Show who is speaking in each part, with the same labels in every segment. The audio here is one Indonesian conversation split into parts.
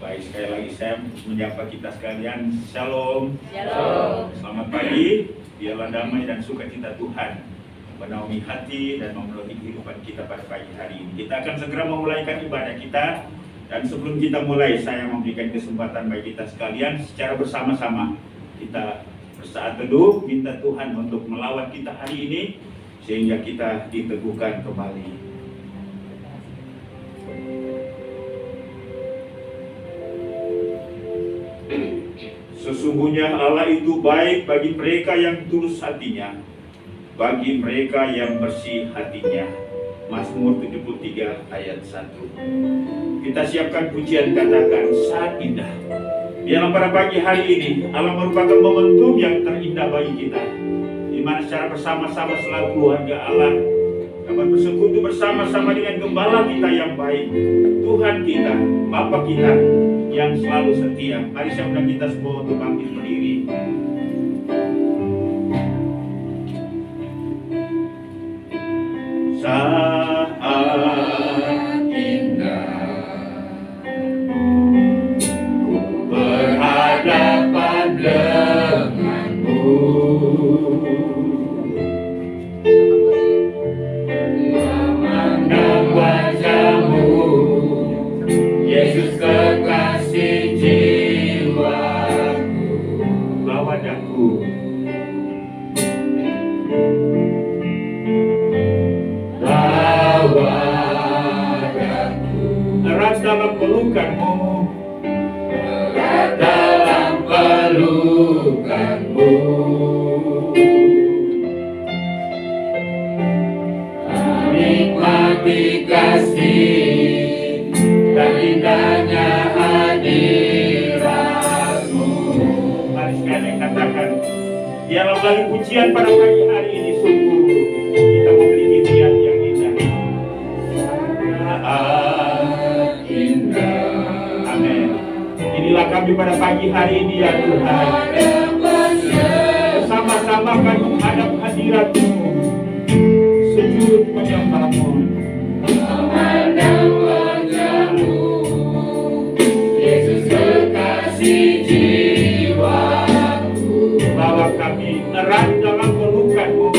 Speaker 1: Baik, sekali lagi saya menyapa kita sekalian. Shalom.
Speaker 2: Shalom.
Speaker 1: Selamat pagi. Biarlah damai dan sukacita Tuhan menaungi hati dan memenuhi kehidupan kita pada pagi hari ini. Kita akan segera memulaikan ibadah kita. Dan sebelum kita mulai, saya memberikan kesempatan bagi kita sekalian secara bersama-sama kita bersaat teduh, minta Tuhan untuk melawat kita hari ini sehingga kita diteguhkan kembali. Sesungguhnya Allah itu baik bagi mereka yang tulus hatinya, bagi mereka yang bersih hatinya. Mazmur 73 ayat 1. Kita siapkan pujian, katakan saat indah. Dalam pada pagi hari ini, Allah merupakan momentum yang terindah bagi kita, di mana secara bersama-sama selalu keluarga Allah dapat bersekutu bersama-sama dengan gembala kita yang baik, Tuhan kita, Bapa kita yang selalu setia. Mari saya undang kita semua untuk bangkit berdiri. Saat indah ku berhadapan denganmu, memandang wajahmu, Yesus kekasih jiwaku. Bawa daku erat dalam pelukanmu, erat dalam pelukanmu. Nikmati kasih dan indahnya hadiratmu. Mari sekali katakan, biarlah melalui pujian pada pagi hari ini sungguh kita memiliki niat yang indah. Indah. Amin. Inilah kami pada pagi hari ini ya Tuhan. Bersama-sama kami menghadap hadirat-Mu, sujud menyembah-Mu, memandang wajah-Mu, Yesus kekasih jiwaku. Bawa kami erat dalam pelukan-Mu.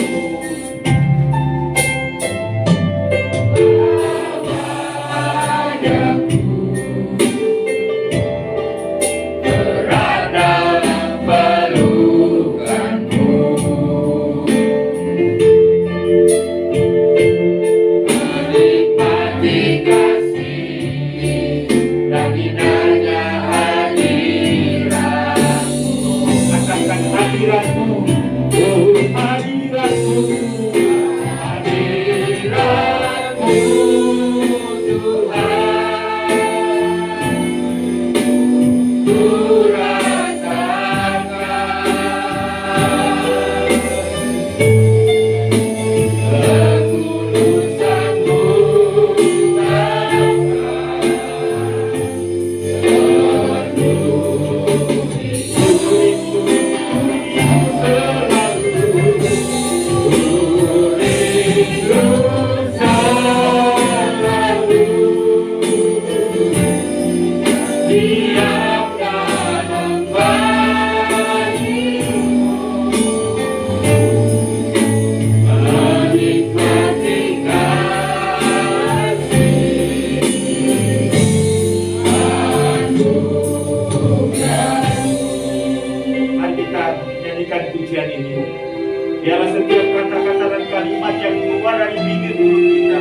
Speaker 1: Biarlah setiap kata-kata dan kalimat yang keluar dari bibir mulut kita,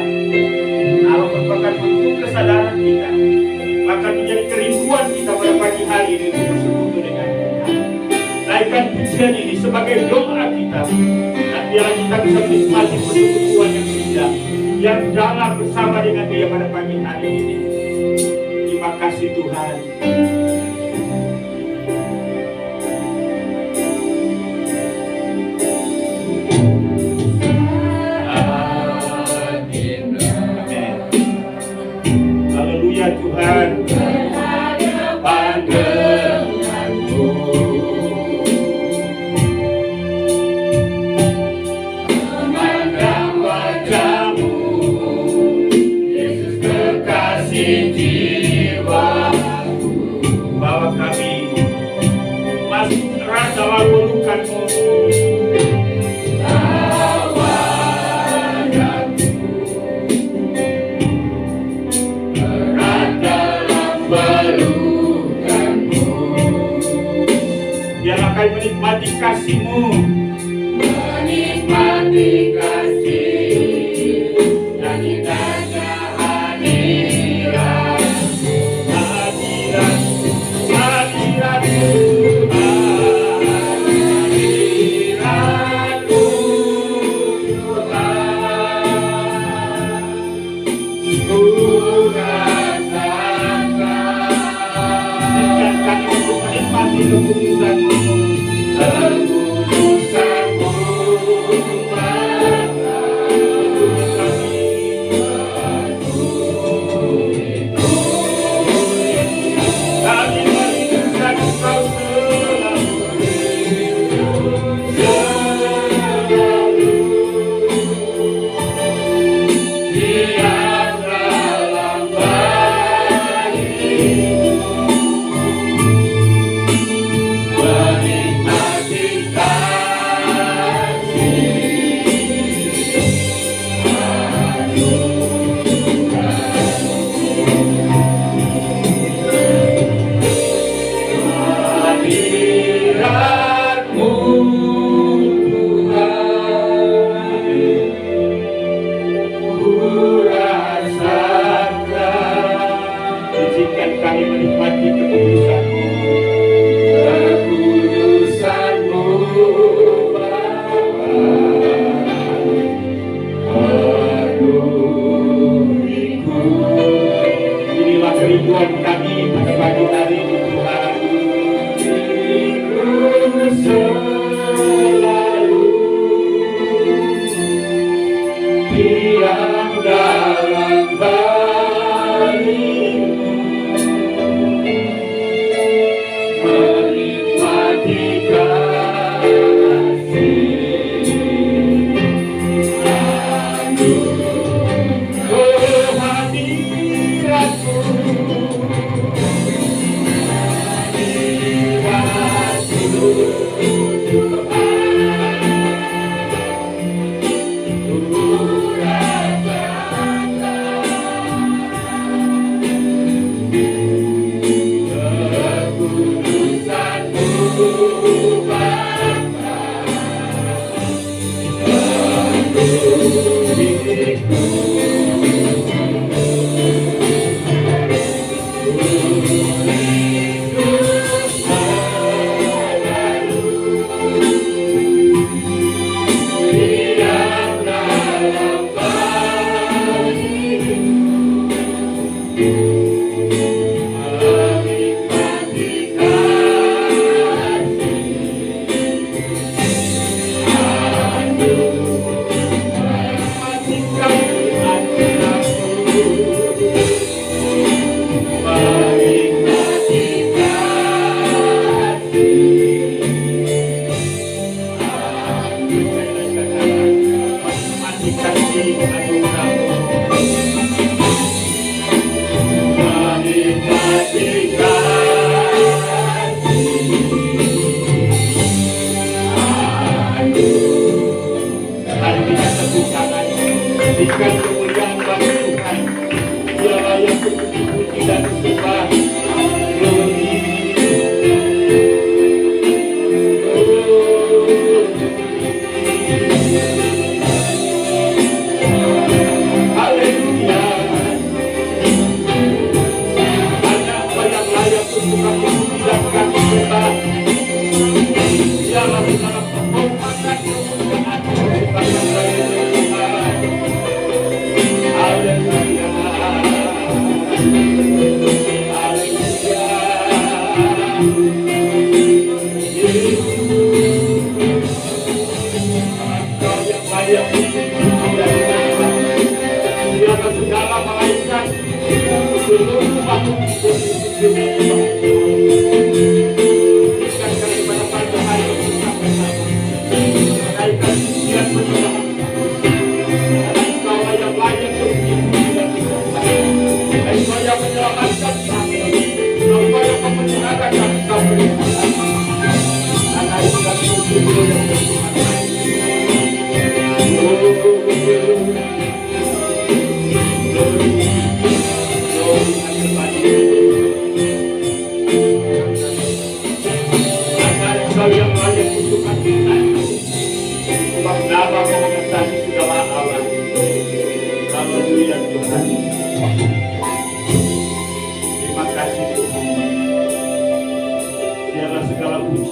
Speaker 1: kalau merupakan bentuk kesadaran kita, maka menjadi kerinduan kita pada pagi hari ini untuk bersekutu dengan Tuhan. Naikkan pujian ini sebagai doa kita, dan biarlah kita bisa menikmati persekutuan yang indah, yang dalam bersama dengan Dia pada pagi hari ini. Terima kasih Tuhan. Tuhan berhadapan denganmu, memandang wajah-Mu, Yesus kekasih jiwaku. menikmati kasih-Mu,
Speaker 2: menikmati kasih yang indahnya hadirat
Speaker 1: hadirat hadirat-Mu,
Speaker 2: hadirat-Mu Tuhan, ku rasakan
Speaker 1: dan kami untuk menikmati kekudusan-Mu.
Speaker 2: kekudusan-Mu
Speaker 1: Kami merindukan Engkau selalu.
Speaker 2: diam dalam bayi-Mu, menikmati hadirat-Mu Tuhan, ku rasakan
Speaker 1: Izinkan kami menikmati kekudusan-Mu.
Speaker 2: kekudusan-Mu Bapa, penuhiku.
Speaker 1: Inilah kerinduan kami pada pagi hari ini Tuhan.
Speaker 2: Ku selalu diam dalam bayi-Mu, menikmati kasih. Oh, hadirat-Mu,
Speaker 1: Berikan kemuliaan bagi Tuhan. Dialah yang puji dan disembah. Haleluya. Hanya apa yang layak untuk kami puji dan kami sembah. Dialah segala penghormatan, kemuliaan, kesukaan yang layak untuk Tuhan. Haleluya. Engkau yang layak dipuji dan disembah. Dialah segala malaikat, seluruh makhluk hidup di dunia. Berikan kami pada pagi hari ini bersama-sama. Menaikkan pujian penyembah. Karena Engkau yang layak dipuji dan disembah. Engkau yang menyelamatkan kami. Engkau yang memelihara kami. Engkau menyelamatkan kami. Karena itu kami bersyukur yang Tuhan. Engkau yang layak untuk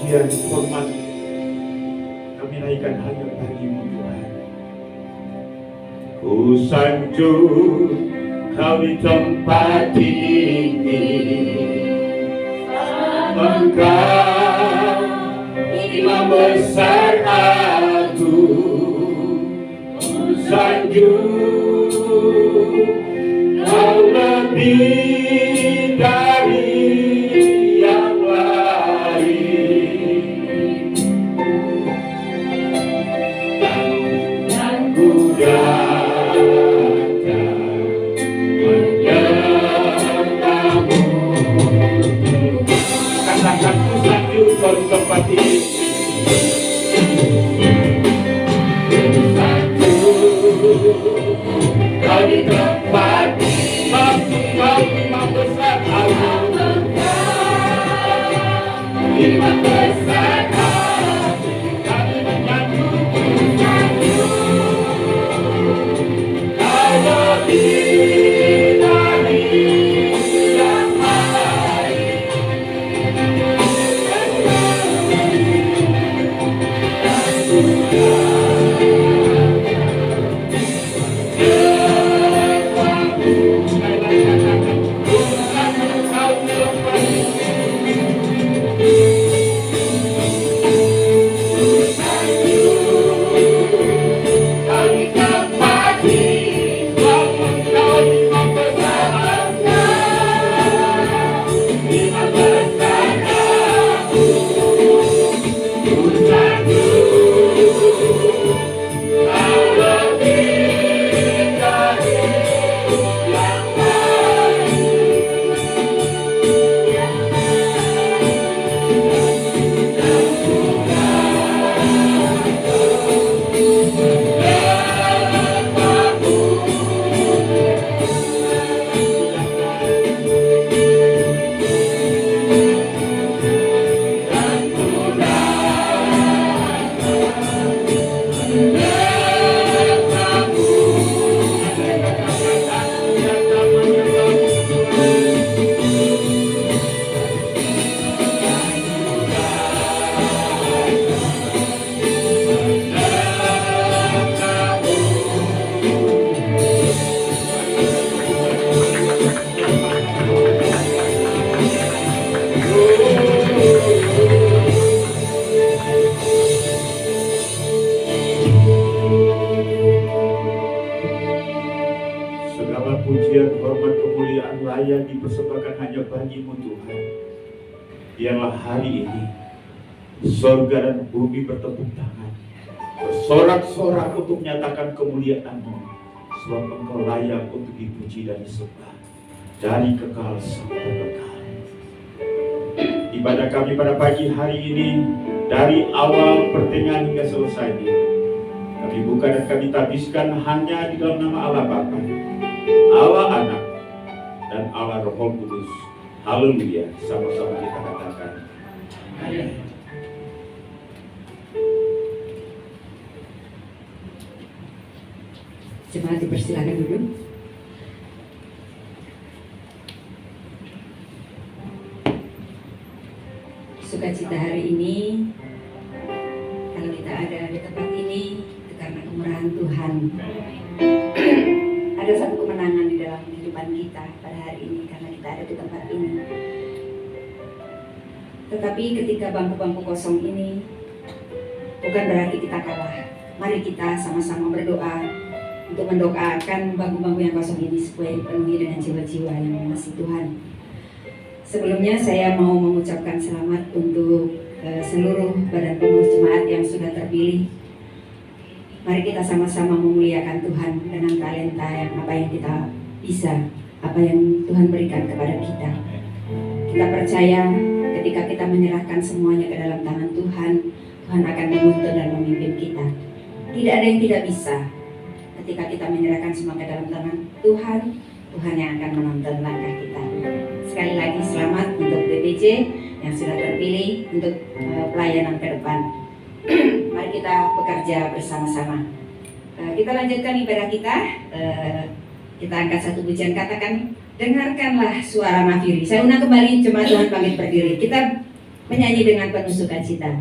Speaker 1: pujian, hormat kami naikkan hanya bagi-Mu Tuhan. Ku sanjung Kau di tempat ini, Engkau Imam besar agung. Ku sanjung Kau lebih dari yang lain, dan ku datang menyembahmu. Katakan ku sanjung Kau di tempat ini. Kau di tempat Kau Imam besar agung, Imam besar agung. Kami menyanjung Kau lebih dari yang lain. Segala pujian, hormat, kemuliaan, layak dipersembahkan hanya bagi-Mu Tuhan. Biarlah hari ini surga dan bumi bertepuk tangan, bersorak-sorak untuk menyatakan kemuliaan-Mu, sebab Engkau layak untuk dipuji dan disembah dari kekal sampai kekal. Ibadah kami pada pagi hari ini, dari awal pertengahan hingga selesainya, kami buka dan kami tabiskan hanya di dalam nama Allah Bapa, Allah Anak, dan Allah Roh Kudus. Haleluya. Sama-sama kita katakan amin.
Speaker 3: Jemaat dipersilakan duduk. Sukacita hari ini, kalau kita ada di tempat ini, itu karena kemurahan Tuhan. Ada satu kemenangan di dalam kehidupan kita pada hari ini karena kita ada di tempat ini. Tetapi ketika bangku-bangku kosong ini, bukan berarti kita kalah. Mari kita sama-sama berdoa untuk mendoakan bangku-bangku yang kosong ini supaya dipenuhi dengan jiwa-jiwa yang mengasihi Tuhan. Sebelumnya saya mau mengucapkan selamat untuk seluruh badan pengurus jemaat yang sudah terpilih. Mari kita sama-sama memuliakan Tuhan dengan talenta yang apa yang kita bisa, apa yang Tuhan berikan kepada kita. Kita percaya ketika kita menyerahkan semuanya ke dalam tangan Tuhan, Tuhan akan menuntun dan memimpin kita. Tidak ada yang tidak bisa. Ketika kita menyerahkan semua ke dalam tangan Tuhan, Tuhan yang akan menuntun langkah kita. Sekali lagi selamat untuk BPJ yang sudah terpilih untuk pelayanan ke depan. Mari kita bekerja bersama-sama. Kita lanjutkan ibadah kita. Kita angkat satu pujian, katakan, dengarkanlah suara nafiri. Saya undang kembali jemaat Tuhan bangkit berdiri. Kita menyanyi dengan penuh sukacita.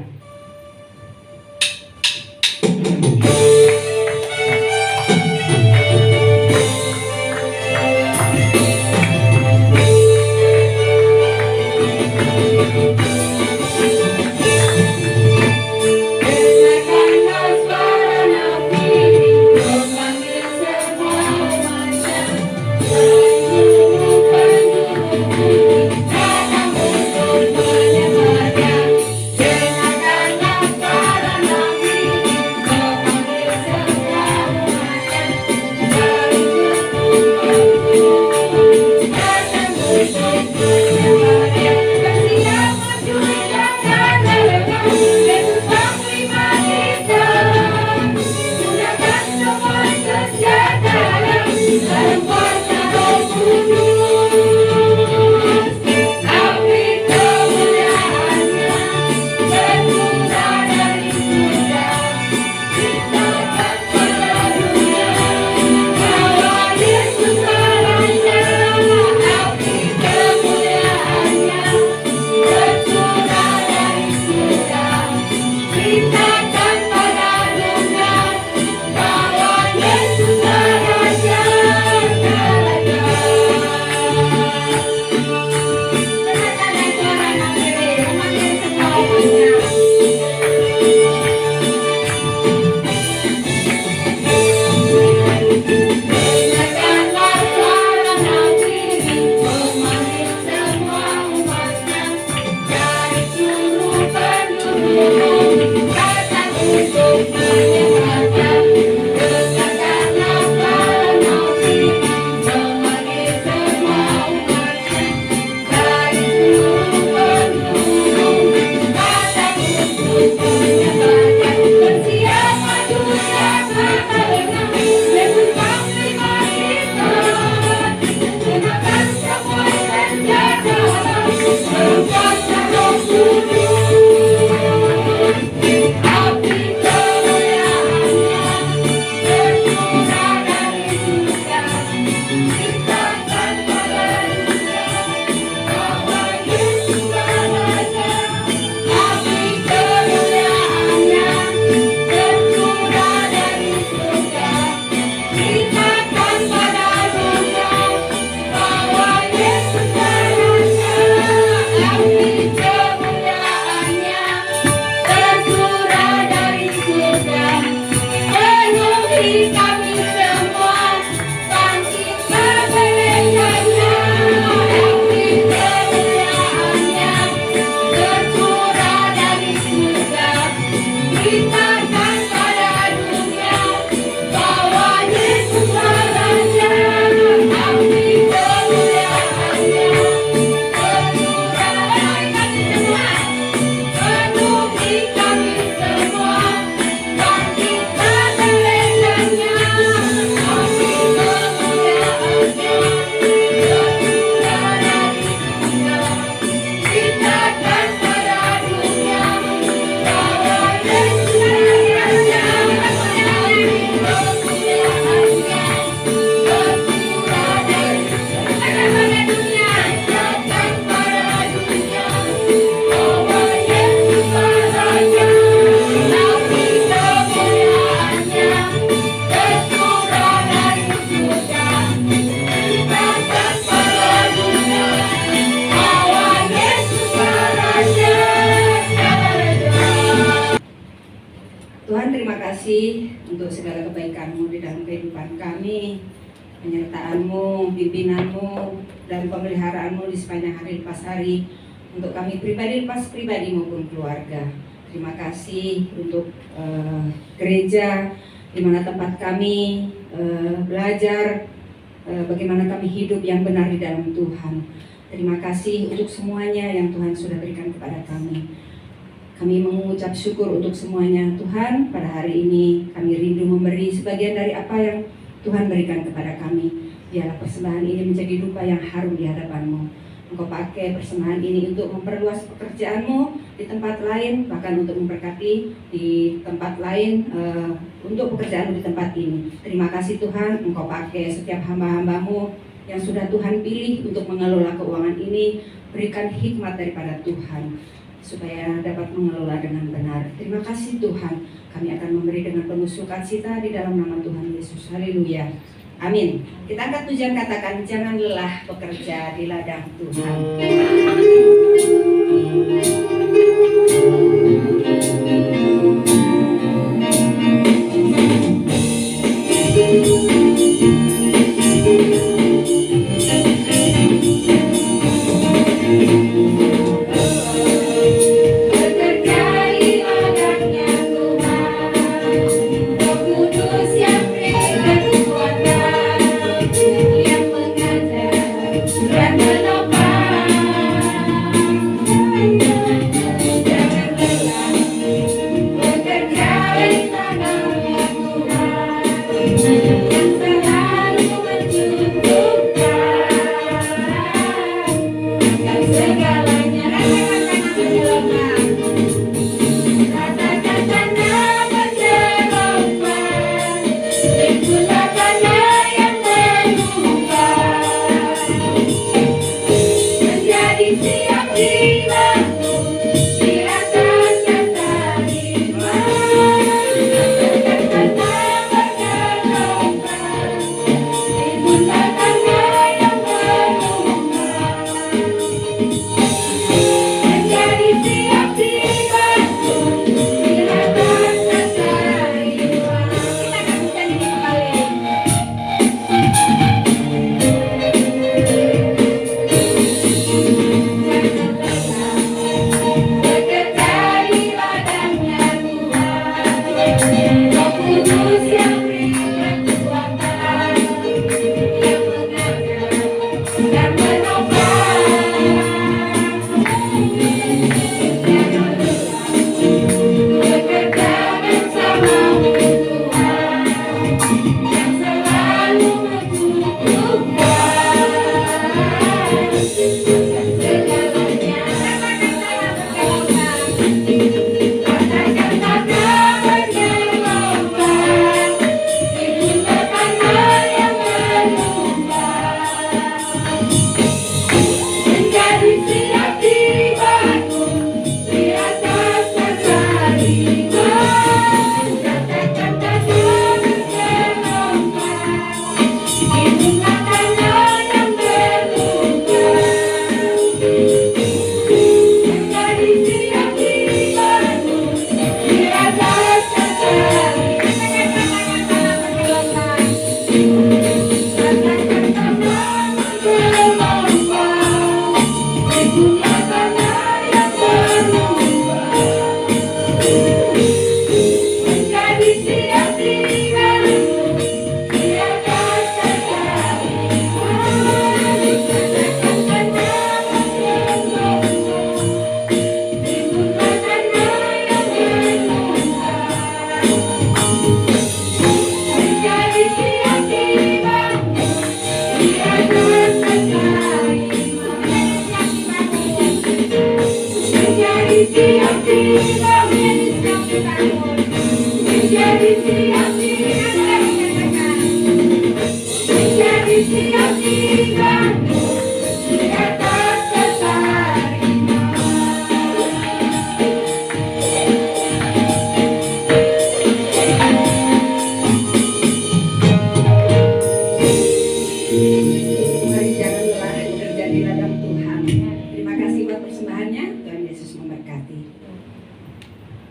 Speaker 3: Tuhan, terima kasih untuk segala kebaikan-Mu di dalam kehidupan kami, penyertaan-Mu, pimpinan-Mu, dan pemeliharaan-Mu di sepanjang hari lepas hari untuk kami pribadi lepas pribadi maupun keluarga. Terima kasih untuk gereja di mana tempat kami belajar bagaimana kami hidup yang benar di dalam Tuhan. Terima kasih untuk semuanya yang Tuhan sudah berikan kepada kami. Kami mengucap syukur untuk semuanya Tuhan. Pada hari ini kami rindu memberi sebagian dari apa yang Tuhan berikan kepada kami. Biarlah persembahan ini menjadi dupa yang harum di hadapan-Mu. Engkau pakai persembahan ini untuk memperluas pekerjaan-Mu di tempat lain, bahkan untuk memberkati di tempat lain untuk pekerjaan-Mu di tempat ini. Terima kasih Tuhan, Engkau pakai setiap hamba-hamba-Mu yang sudah Tuhan pilih untuk mengelola keuangan ini. Berikan hikmat daripada Tuhan. supaya dapat mengelola dengan benar. Terima kasih Tuhan, kami akan memberi dengan penuh sukacita di dalam nama Tuhan Yesus. Haleluya. Amin. Kita angkat pujian, katakan jangan lelah bekerja di ladang Tuhan.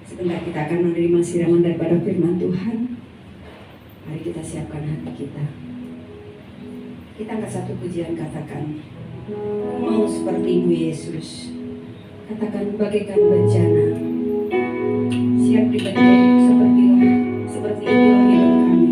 Speaker 3: Sebentar kita akan menerima siraman daripada firman Tuhan. Mari kita siapkan hati kita. Kita angkat satu pujian, katakan mau seperti-Mu Yesus. Katakan bagaikan bencana, siap dibentuk seperti itulah hidup kami.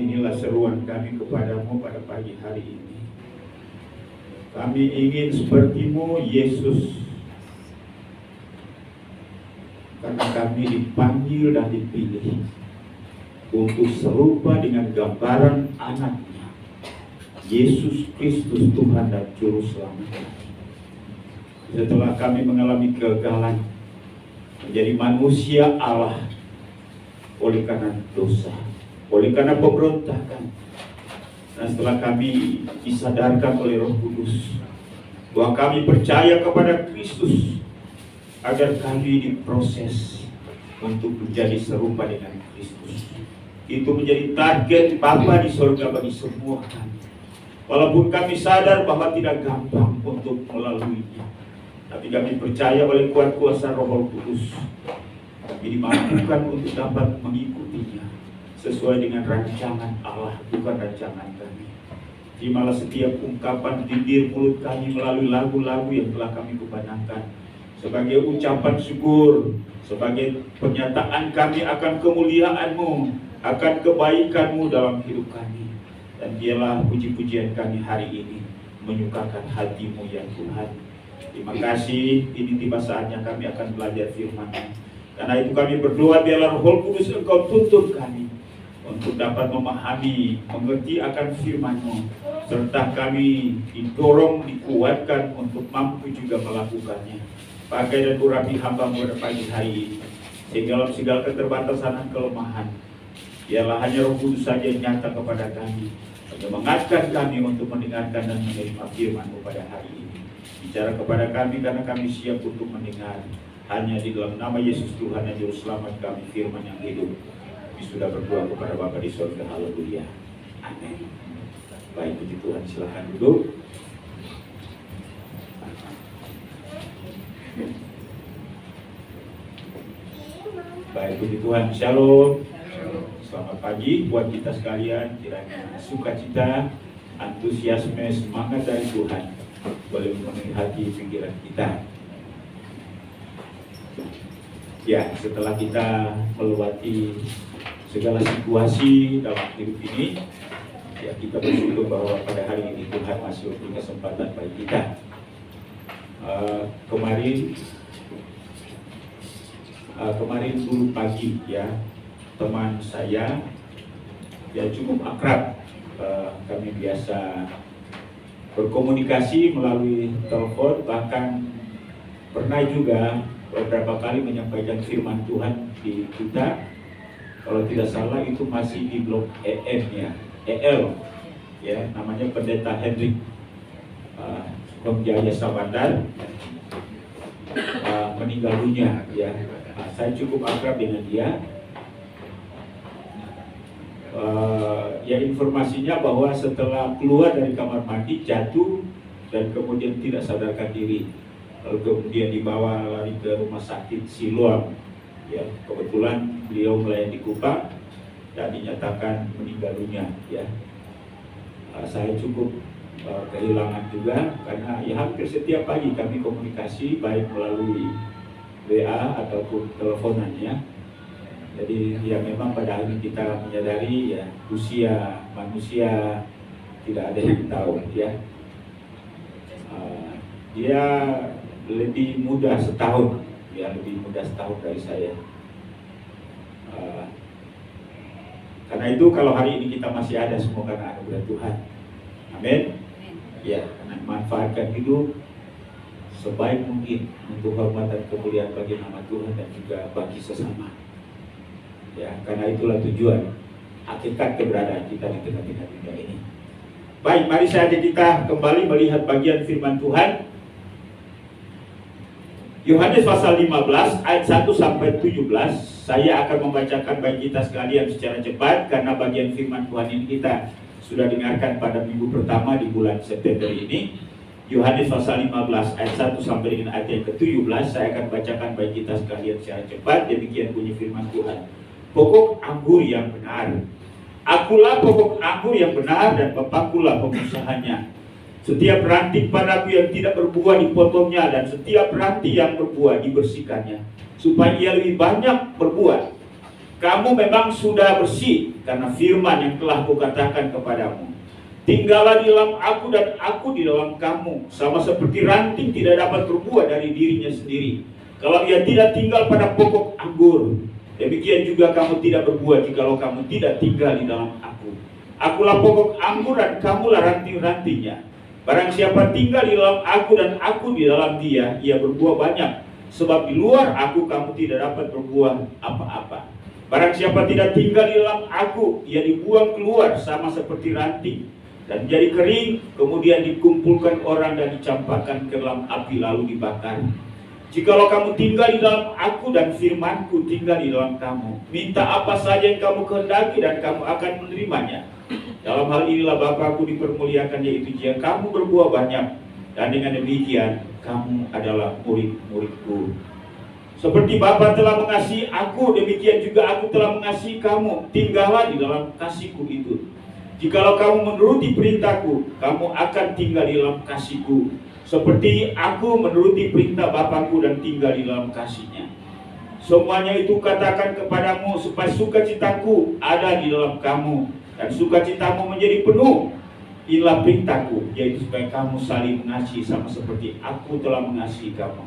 Speaker 1: Inilah seruan kami kepadamu pada pagi hari ini. Kami ingin sepertimu, Yesus, karena kami dipanggil dan dipilih untuk serupa dengan gambaran anaknya, Yesus Kristus, Tuhan dan Juru Selamat kami. Setelah kami mengalami kegagalan menjadi manusia Allah oleh karena dosa, oleh karena pemberontakan, dan setelah kami disadarkan oleh Roh Kudus bahwa kami percaya kepada Kristus agar kami diproses untuk menjadi serupa dengan Kristus. Itu menjadi target Bapa di surga bagi semua kami. Walaupun kami sadar bahwa tidak gampang untuk melaluinya, tapi kami percaya oleh kuat kuasa Roh Kudus kami dimampukan untuk dapat mengikutinya sesuai dengan rancangan Allah, bukan rancangan kami. Terimalah setiap ungkapan bibir mulut kami melalui lagu-lagu yang telah kami kumandangkan sebagai ucapan syukur, sebagai pernyataan kami akan kemuliaan-Mu, akan kebaikan-Mu dalam hidup kami. Dan biarlah puji-pujian kami hari ini menyukakan hati-Mu ya Tuhan. Terima kasih, ini tiba saatnya kami akan belajar firman-Mu. Karena itu kami berdoa biarlah Roh Kudus Engkau tuntun kami untuk dapat memahami, mengerti akan firman-Mu, serta kami didorong, dikuatkan untuk mampu juga melakukannya. Pakai dan urapi hamba-Mu pada pagi hari ini, sehingga dalam segala keterbatasan dan kelemahan, biarlah hanya Roh Kudus saja yang nyata kepada kami, untuk mengingatkan kami untuk mendengarkan dan menerima firman-Mu pada hari ini. Bicara kepada kami karena kami siap untuk mendengar. Hanya di dalam nama Yesus Tuhan dan Juru Selamat kami, firman yang hidup. Kami sudah berdoa kepada Bapa di surga. Haleluya. Amin. Baik, puji Tuhan, silakan duduk. Baik, puji Tuhan. Shalom. Selamat pagi buat kita sekalian. Kiranya sukacita, antusiasme, semangat dari Tuhan boleh memenuhi hati pikiran kita. Ya, setelah kita melewati segala situasi dalam hidup ini, ya kita bersyukur bahwa pada hari ini Tuhan masih memberi kesempatan bagi kita. Kemarin dulu pagi ya, teman saya ya cukup akrab, kami biasa berkomunikasi melalui telepon, bahkan pernah juga beberapa kali menyampaikan firman Tuhan di kita. Kalau tidak salah itu masih di blok EM ya, EL ya, namanya Pendeta Hendrik Jaya Sabandar. meninggal dunia. Ya, saya cukup akrab dengan dia. Ya, informasinya bahwa setelah keluar dari kamar mandi jatuh dan kemudian tidak sadarkan diri, lalu kemudian dibawa lari ke rumah sakit Siloam. Ya, kebetulan beliau melayani di Kupang dan dinyatakan meninggal dunia. Ya, saya cukup kehilangan juga karena ya hampir setiap pagi kami komunikasi baik melalui WA ataupun teleponan ya. Jadi ya memang pada akhirnya kita menyadari ya usia manusia tidak ada yang tahu ya. Dia lebih muda setahun, ya lebih muda setahun dari saya. Karena itu kalau hari ini kita masih ada semua karena anugerah Tuhan. Amin. Ya, karena manfaatkan hidup sebaik mungkin untuk hormat dan kemuliaan bagi nama Tuhan dan juga bagi sesama. Ya, karena itulah tujuan hakikat keberadaan kita di tengah-tengah dunia ini. Baik, mari saja kita kembali melihat bagian firman Tuhan. Yohanes pasal 15 ayat 1 sampai 17. Saya akan membacakan bagi kita sekalian secara cepat karena bagian firman Tuhan ini kita sudah dengarkan pada minggu pertama di bulan September ini. Yohanes pasal 15 ayat 1 sampai dengan ayat yang ke-17. Saya akan bacakan bagi kita sekalian secara cepat. Demikian bunyi firman Tuhan. Pokok anggur yang benar. Akulah pokok anggur yang benar dan Bapakkulah pengusahanya. Setiap ranting padaku yang tidak berbuah dipotongnya, dan setiap ranting yang berbuah dibersihkannya, supaya ia lebih banyak berbuah. Kamu memang sudah bersih karena firman yang telah kukatakan kepadamu. Tinggallah di dalam aku dan aku di dalam kamu. Sama seperti ranting tidak dapat berbuah dari dirinya sendiri kalau ia tidak tinggal pada pokok anggur, demikian juga kamu tidak berbuah jikalau kamu tidak tinggal di dalam aku. Akulah pokok anggur dan kamulah ranting-rantingnya. Barang siapa tinggal di dalam aku dan aku di dalam dia, ia berbuah banyak. Sebab di luar aku kamu tidak dapat berbuah apa-apa. Barang siapa tidak tinggal di dalam aku, ia dibuang keluar sama seperti ranting dan jadi kering, kemudian dikumpulkan orang dan dicampakkan ke dalam api lalu dibakar. Jikalau kamu tinggal di dalam aku dan firmanku tinggal di dalam kamu, minta apa saja yang kamu kehendaki dan kamu akan menerimanya. Dalam hal inilah Bapakku dipermuliakan, yaitu jika kamu berbuah banyak, dan dengan demikian kamu adalah murid-muridku. Seperti Bapa telah mengasihi aku, demikian juga aku telah mengasihi kamu. Tinggallah di dalam kasihku itu. Jikalau kamu menuruti perintahku, kamu akan tinggal di dalam kasihku, seperti aku menuruti perintah Bapakku dan tinggal di dalam kasihnya. Semuanya itu katakan kepadamu supaya sukacitaku ada di dalam kamu dan sukacitamu menjadi penuh. Inilah perintahku, yaitu supaya kamu saling mengasihi sama seperti aku telah mengasihi kamu.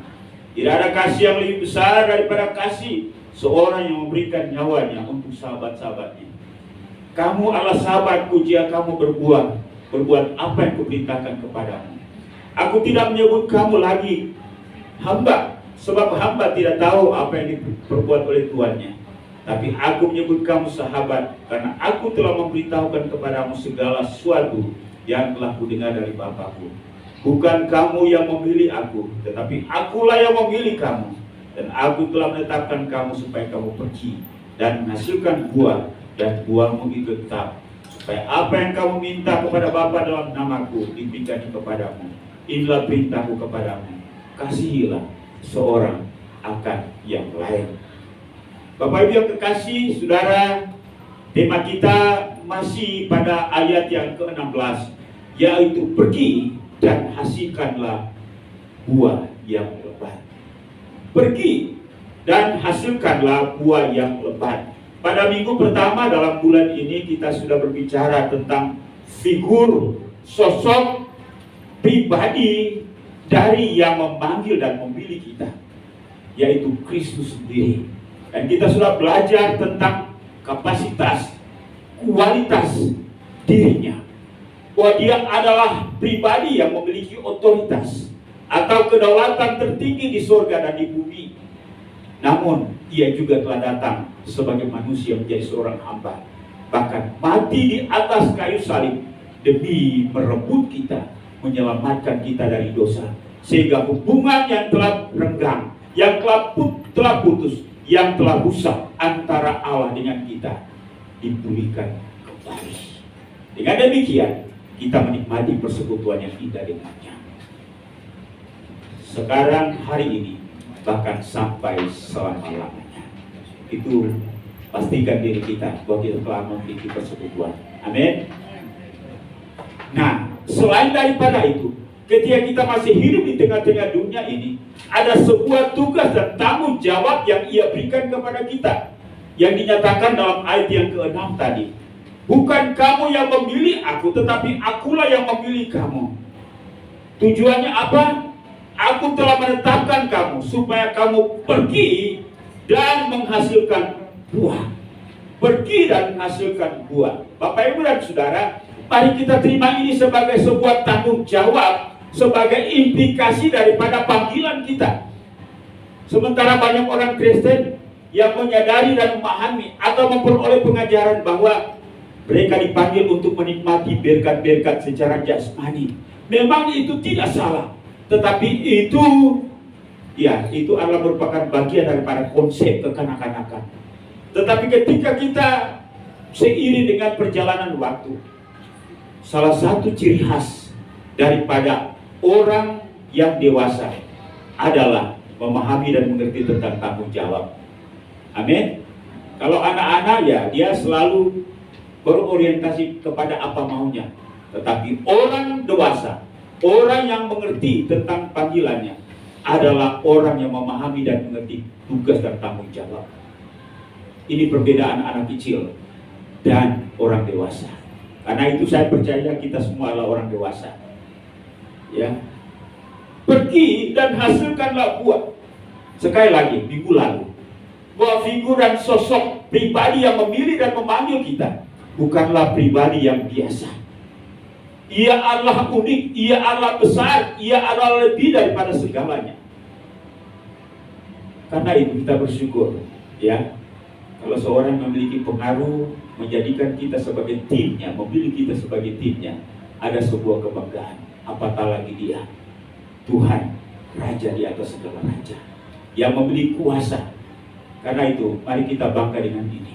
Speaker 1: Tidak ada kasih yang lebih besar daripada kasih seorang yang memberikan nyawanya untuk sahabat-sahabatnya. Kamu adalah sahabatku jika kamu berbuat apa yang kuperintahkan kepadamu. Aku tidak menyebut kamu lagi hamba, sebab hamba tidak tahu apa yang diperbuat oleh tuannya. Tapi aku menyebut kamu sahabat, karena aku telah memberitahukan kepadamu segala sesuatu yang telah kudengar dari Bapakku. Bukan kamu yang memilih aku, tetapi akulah yang memilih kamu. Dan aku telah menetapkan kamu supaya kamu pergi dan menghasilkan buah, dan buahmu itu tetap, supaya apa yang kamu minta kepada Bapa dalam namaku diberikan kepadamu. Inilah perintahku kepadamu, kasihilah seorang akan yang lain. Bapak Ibu yang kekasih, saudara, tema kita masih pada ayat yang ke-16, yaitu pergi dan hasilkanlah buah yang lebat. Pergi dan hasilkanlah buah yang lebat. Pada minggu pertama dalam bulan ini kita sudah berbicara tentang figur sosok pribadi dari yang memanggil dan memilih kita, yaitu Kristus sendiri. Dan kita sudah belajar tentang kapasitas, kualitas dirinya, bahwa dia adalah pribadi yang memiliki otoritas atau kedaulatan tertinggi di surga dan di bumi. Namun dia juga telah datang sebagai manusia menjadi seorang hamba, bahkan mati di atas kayu salib demi merebut kita, menyelamatkan kita dari dosa, sehingga hubungan yang telah renggang yang telah putus, yang telah rusak antara Allah dengan kita dipulihkan kembali. Dengan demikian kita menikmati persekutuan yang indah dengannya. Sekarang, hari ini, bahkan sampai selama-lamanya. Itu pastikan diri kita bahwa kita telah memiliki persekutuan. Amin. Nah, selain daripada itu, ketika kita masih hidup di tengah-tengah dunia ini, ada sebuah tugas dan tanggung jawab yang Ia berikan kepada kita, yang dinyatakan dalam ayat yang ke-6 tadi. Bukan kamu yang memilih aku, tetapi akulah yang memilih kamu. Tujuannya apa? Aku telah menetapkan kamu supaya kamu pergi dan menghasilkan buah. Pergi dan menghasilkan buah. Bapak, Ibu, dan Saudara, mari kita terima ini sebagai sebuah tanggung jawab, sebagai implikasi daripada panggilan kita. Sementara banyak orang Kristen yang menyadari dan memahami atau memperoleh pengajaran bahwa mereka dipanggil untuk menikmati berkat-berkat secara jasmani. Memang itu tidak salah, tetapi itu adalah merupakan bagian daripada konsep kekanak-kanakan. Tetapi ketika kita seiring dengan perjalanan waktu, salah satu ciri khas daripada orang yang dewasa adalah memahami dan mengerti tentang tanggung jawab. Amin. Kalau anak-anak dia selalu berorientasi kepada apa maunya. Tetapi orang dewasa, orang yang mengerti tentang panggilannya, adalah orang yang memahami dan mengerti tugas dan tanggung jawab. Ini perbedaan anak kecil dan orang dewasa. Karena itu saya percaya kita semua adalah orang dewasa. Ya, pergi dan hasilkanlah buah. Sekali lagi, minggu lalu, bahwa figur dan sosok pribadi yang memilih dan memanggil kita bukanlah pribadi yang biasa. Ia adalah unik, ia adalah besar, ia adalah lebih daripada segalanya. Karena itu kita bersyukur, ya, kalau seorang memiliki pengaruh, menjadikan kita sebagai timnya, memilih kita sebagai timnya, ada sebuah kebanggaan. Apatah lagi dia, Tuhan, Raja di atas segala raja, yang memiliki kuasa. Karena itu, mari kita bangga dengan ini.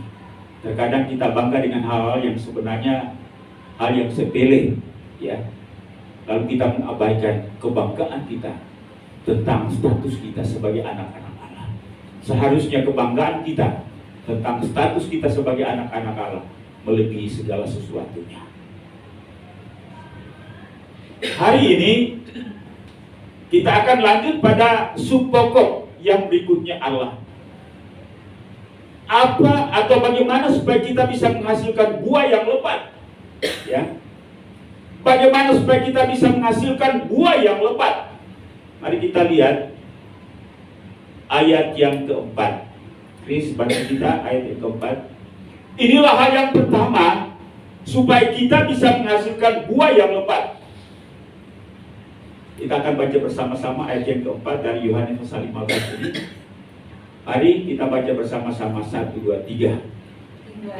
Speaker 1: Terkadang kita bangga dengan hal-hal yang sebenarnya hal yang sepele, ya. Lalu kita mengabaikan kebanggaan kita tentang status kita sebagai anak-anak Allah. Seharusnya kebanggaan kita tentang status kita sebagai anak-anak Allah melebihi segala sesuatunya. Hari ini kita akan lanjut pada subpokok yang berikutnya Allah. Apa atau bagaimana supaya kita bisa menghasilkan buah yang lebat? Ya. Bagaimana supaya kita bisa menghasilkan buah yang lebat? Mari kita lihat ayat yang keempat. Chris, bantu kita ayat yang keempat. Inilah hal yang pertama supaya kita bisa menghasilkan buah yang lebat. Kita akan baca bersama-sama ayat yang keempat dari Yohanes pasal 15 ini. Mari kita baca bersama-sama 1, 2, 3.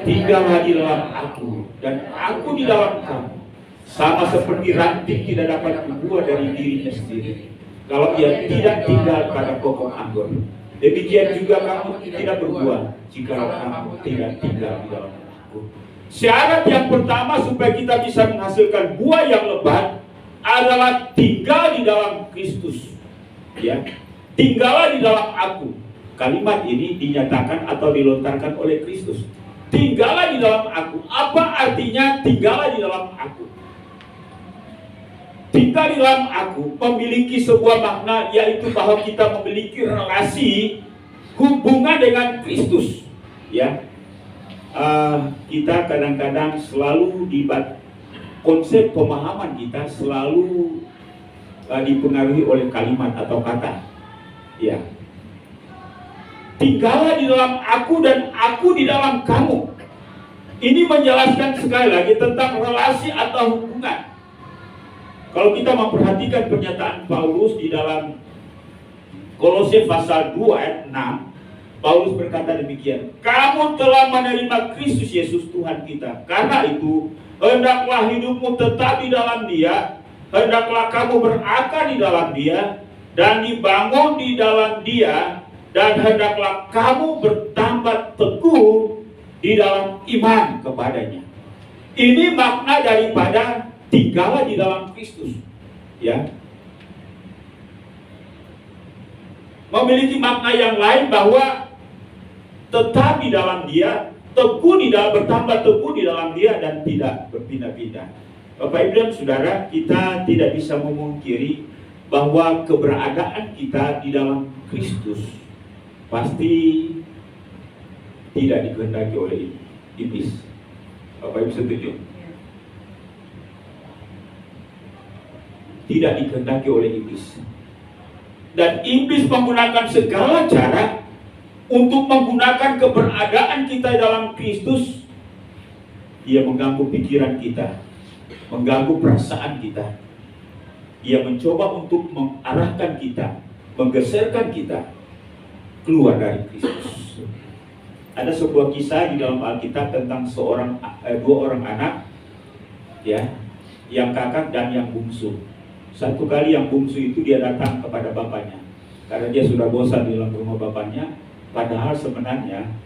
Speaker 1: Tinggallah di dalam aku dan aku di dalam kamu. Sama seperti ranting tidak dapat berbuah dari dirinya sendiri kalau ia tidak tinggal pada pokok anggur. Demikian juga kamu tidak berbuah jika kamu tidak tinggal di dalam aku. Syarat yang pertama supaya kita bisa menghasilkan buah yang lebat adalah tinggal di dalam Kristus. Ya, tinggallah di dalam aku. Kalimat ini dinyatakan atau dilontarkan oleh Kristus. Tinggallah di dalam aku. Apa artinya tinggallah di dalam aku? Tinggal di dalam aku memiliki sebuah makna, yaitu bahwa kita memiliki relasi hubungan dengan Kristus. Ya, kita kadang-kadang selalu konsep pemahaman kita selalu dipengaruhi oleh kalimat atau kata. Ya, tinggallah di dalam aku dan aku di dalam kamu. Ini menjelaskan sekali lagi tentang relasi atau hubungan. Kalau kita memperhatikan pernyataan Paulus di dalam Kolose pasal 2 ayat 6, Paulus berkata demikian, kamu telah menerima Kristus Yesus Tuhan kita. Karena itu, hendaklah hidupmu tetap di dalam Dia, hendaklah kamu berakar di dalam Dia, dan dibangun di dalam Dia, dan hendaklah kamu bertambah teguh di dalam iman kepadanya. Ini makna daripada tinggallah di dalam Kristus, ya. Memiliki makna yang lain bahwa tetap di dalam Dia, teguh di dalam, bertambah teguh di dalam Dia, dan tidak berpindah-pindah. Bapak Ibu dan Saudara, kita tidak bisa memungkiri bahwa keberadaan kita di dalam Kristus pasti tidak dikehendaki oleh iblis. Bapak Ibu setuju? Tidak dikehendaki oleh iblis. Dan iblis menggunakan segala cara untuk menggunakan keberadaan kita dalam Kristus. Dia mengganggu pikiran kita, mengganggu perasaan kita. Dia mencoba untuk mengarahkan kita, menggeserkan kita keluar dari Kristus. Ada sebuah kisah di dalam Alkitab tentang dua orang anak, ya, yang kakak dan yang bungsu. Satu kali yang bungsu itu dia datang kepada bapaknya karena dia sudah bosan di dalam rumah bapaknya. Padahal sebenarnya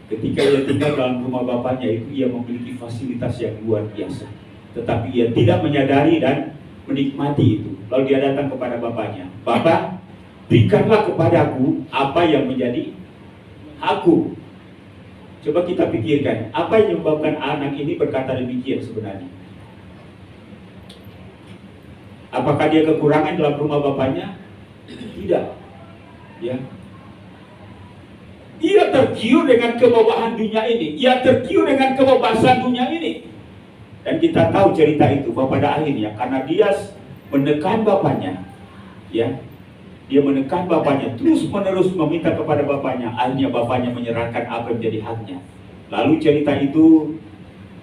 Speaker 1: ketika ia tinggal dalam rumah bapaknya itu ia memiliki fasilitas yang luar biasa, tetapi ia tidak menyadari dan menikmati itu. Lalu dia datang kepada bapaknya, "Bapak, berikanlah kepadaku apa yang menjadi hakku." Coba kita pikirkan, apa yang menyebabkan anak ini berkata demikian sebenarnya? Apakah dia kekurangan dalam rumah bapaknya? Tidak, ya. Ia tergiur dengan kemewahan dunia ini, ia tergiur dengan kebebasan dunia ini. Dan kita tahu cerita itu bahwa pada akhirnya karena dia menekan bapaknya, ya, dia menekan bapaknya, terus menerus meminta kepada bapaknya, akhirnya bapaknya menyerahkan apa yang menjadi haknya. Lalu cerita itu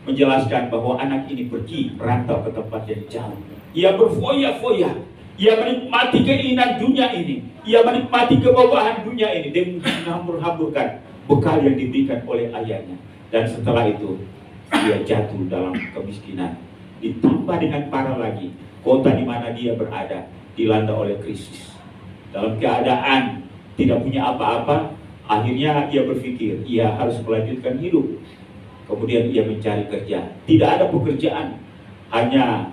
Speaker 1: menjelaskan bahwa anak ini pergi merantau ke tempat yang jauh. Ia berfoya-foya, ia menikmati keinginan dunia ini, ia menikmati kemewahan dunia ini dan menghambur-hamburkan bekal yang diberikan oleh ayahnya. Dan setelah itu dia jatuh dalam kemiskinan. Ditambah dengan parah lagi, kota di mana dia berada dilanda oleh krisis. Dalam keadaan tidak punya apa-apa, akhirnya ia berpikir ia harus melanjutkan hidup. Kemudian ia mencari kerja. Tidak ada pekerjaan, hanya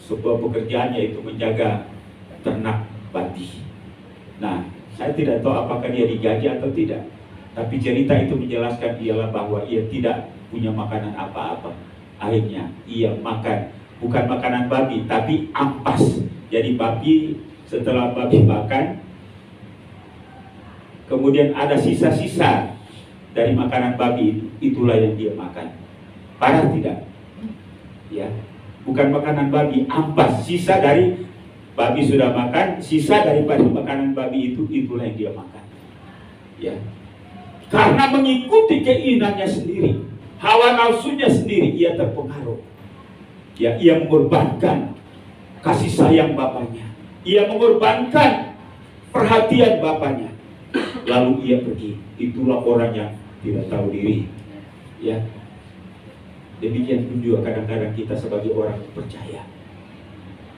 Speaker 1: sebuah pekerjaannya itu menjaga ternak babi. Nah, saya tidak tahu apakah dia digaji atau tidak. Tapi cerita itu menjelaskan ialah bahwa ia tidak punya makanan apa-apa. Akhirnya ia makan bukan makanan babi, tapi ampas. Jadi babi, setelah babi makan, kemudian ada sisa-sisa dari makanan babi, itulah yang dia makan. Parah tidak? Ya, bukan makanan babi, ampas, sisa dari babi sudah makan, sisa daripada makanan babi itu, itulah yang dia makan. Ya, karena mengikuti keinginannya sendiri, hawa nafsunya sendiri, ia terpengaruh. Ya, ia mengorbankan kasih sayang bapaknya, ia mengorbankan perhatian bapaknya, lalu ia pergi. Itulah orang yang tidak tahu diri. Ya, demikian pun juga kadang-kadang kita sebagai orang percaya,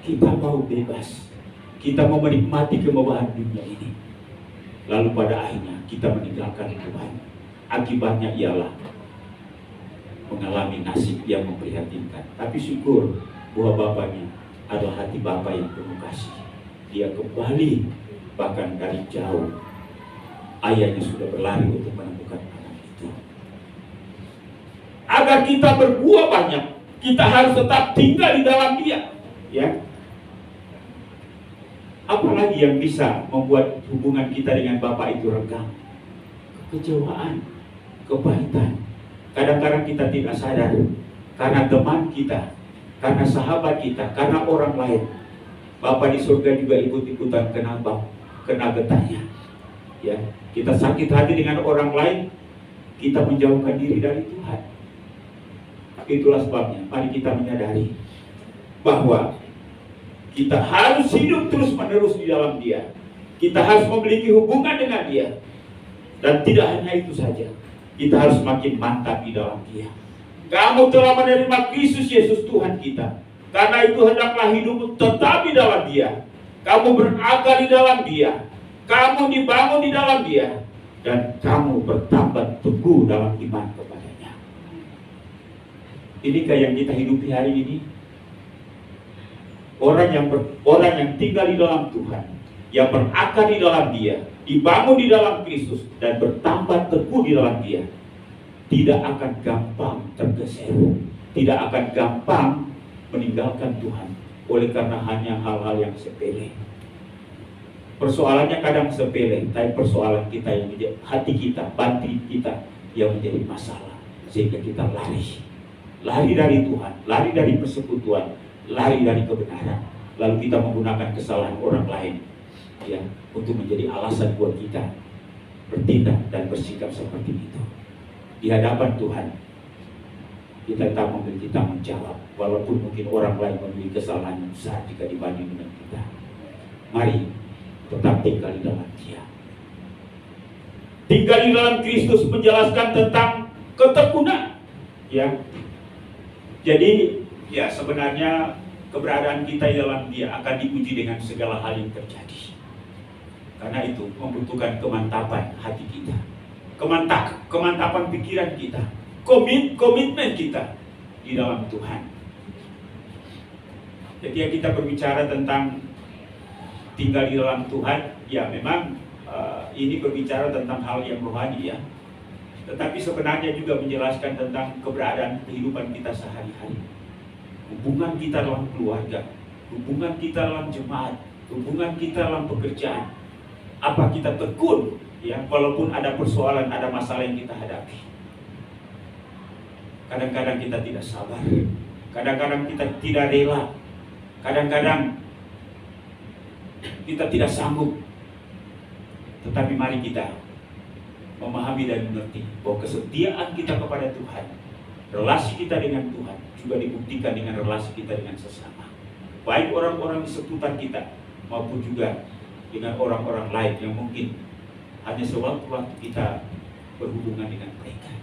Speaker 1: kita mau bebas, kita mau menikmati kemewahan dunia ini, lalu pada akhirnya kita meninggalkan Tuhan. Akibatnya ialah mengalami nasib yang memprihatinkan. Tapi syukur bahwa bapaknya adalah hati bapa yang penuh kasih. Dia kembali bahkan dari jauh. Ayahnya sudah berlari untuk menemukan anak itu. Agar kita berbuah banyak, kita harus tetap tinggal di dalam Dia. Ya. Apalagi yang bisa membuat hubungan kita dengan Bapa itu renggang? Kekecewaan, kepahitan. Kadang-kadang kita tidak sadar karena teman kita, karena sahabat kita, karena orang lain. Bapa di surga juga ikut-itutan kena getahnya. Ya, kita sakit hati dengan orang lain, kita menjauhkan diri dari Tuhan. Itulah sebabnya mari kita menyadari bahwa kita harus hidup terus-menerus di dalam Dia. Kita harus memiliki hubungan dengan Dia. Dan tidak hanya itu saja, kita harus makin mantap di dalam Dia. Kamu telah menerima Kristus Yesus Tuhan kita. Karena itu hendaklah hidupmu tetap di dalam Dia. kamu berakar di dalam Dia, kamu dibangun di dalam Dia, dan kamu bertambah teguh dalam iman kepadanya. Inikah yang kita hidupi hari ini? Orang yang tinggal di dalam Tuhan, yang berakar di dalam Dia, dibangun di dalam Kristus, dan bertambah teguh di dalam Dia, tidak akan gampang tergeser, tidak akan gampang meninggalkan Tuhan, oleh karena hanya hal-hal yang sepele. Persoalannya kadang sepele, tapi persoalan kita yang menjadi hati kita, batin kita yang menjadi masalah, sehingga kita lari dari Tuhan, lari dari persekutuan, lari dari kebenaran, lalu kita menggunakan kesalahan orang lain, ya, untuk menjadi alasan buat kita bertindak dan bersikap seperti itu. Di hadapan Tuhan, kita tak memiliki tanggung jawab, walaupun mungkin orang lain memiliki kesalahan yang besar jika dibanding dengan kita. Mari tetap tinggal di dalam Dia. Tinggal di dalam Kristus menjelaskan tentang ketekunan, ya. Jadi, ya, sebenarnya keberadaan kita di dalam Dia akan diuji dengan segala hal yang terjadi. Karena itu membutuhkan kemantapan hati kita, kemantapan pikiran kita, komitmen kita di dalam Tuhan. Jadi kita berbicara tentang tinggal di dalam Tuhan, ya memang ini berbicara tentang hal yang rohani, ya. Tetapi sebenarnya juga menjelaskan tentang keberadaan kehidupan kita sehari-hari. Hubungan kita dalam keluarga, hubungan kita dalam jemaat, hubungan kita dalam pekerjaan. Apa kita tekun, ya, walaupun ada persoalan, ada masalah yang kita hadapi. Kadang-kadang kita tidak sabar, kadang-kadang kita tidak rela, kadang-kadang kita tidak sanggup. Tetapi mari kita memahami dan mengerti bahwa kesetiaan kita kepada Tuhan, relasi kita dengan Tuhan juga dibuktikan dengan relasi kita dengan sesama, baik orang-orang di sekitar kita maupun juga dengan orang-orang lain yang mungkin hanya sewaktu-waktu kita berhubungan dengan mereka.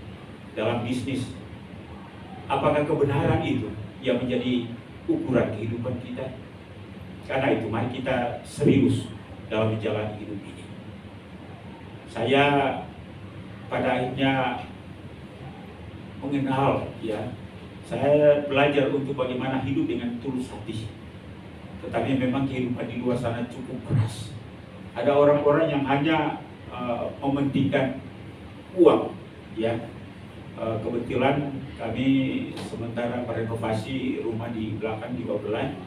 Speaker 1: Dalam bisnis, apakah kebenaran itu yang menjadi ukuran kehidupan kita? Karena itu mari kita serius dalam menjalani hidup ini. Saya pada akhirnya mengenal, ya, saya belajar untuk bagaimana hidup dengan tulus hati. Tetapi memang kehidupan di luar sana cukup keras. Ada orang-orang yang hanya mementingkan uang, ya. Kebetulan kami sementara merenovasi rumah di belakang di Babelan.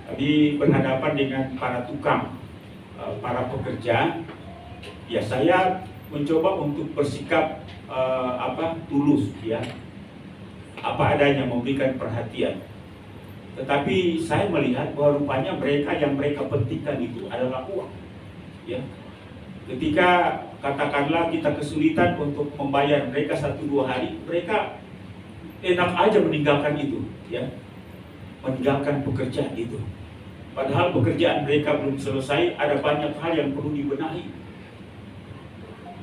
Speaker 1: Kami berhadapan dengan para tukang, para pekerja. Ya, saya mencoba untuk bersikap tulus, ya, apa adanya, memberikan perhatian. Tetapi saya melihat bahwa rupanya yang mereka pentingkan itu adalah uang, ya. Ketika katakanlah kita kesulitan untuk membayar mereka 1-2 hari, mereka enak aja meninggalkan itu, ya, meninggalkan pekerjaan itu. Padahal pekerjaan mereka belum selesai, ada banyak hal yang perlu dibenahi.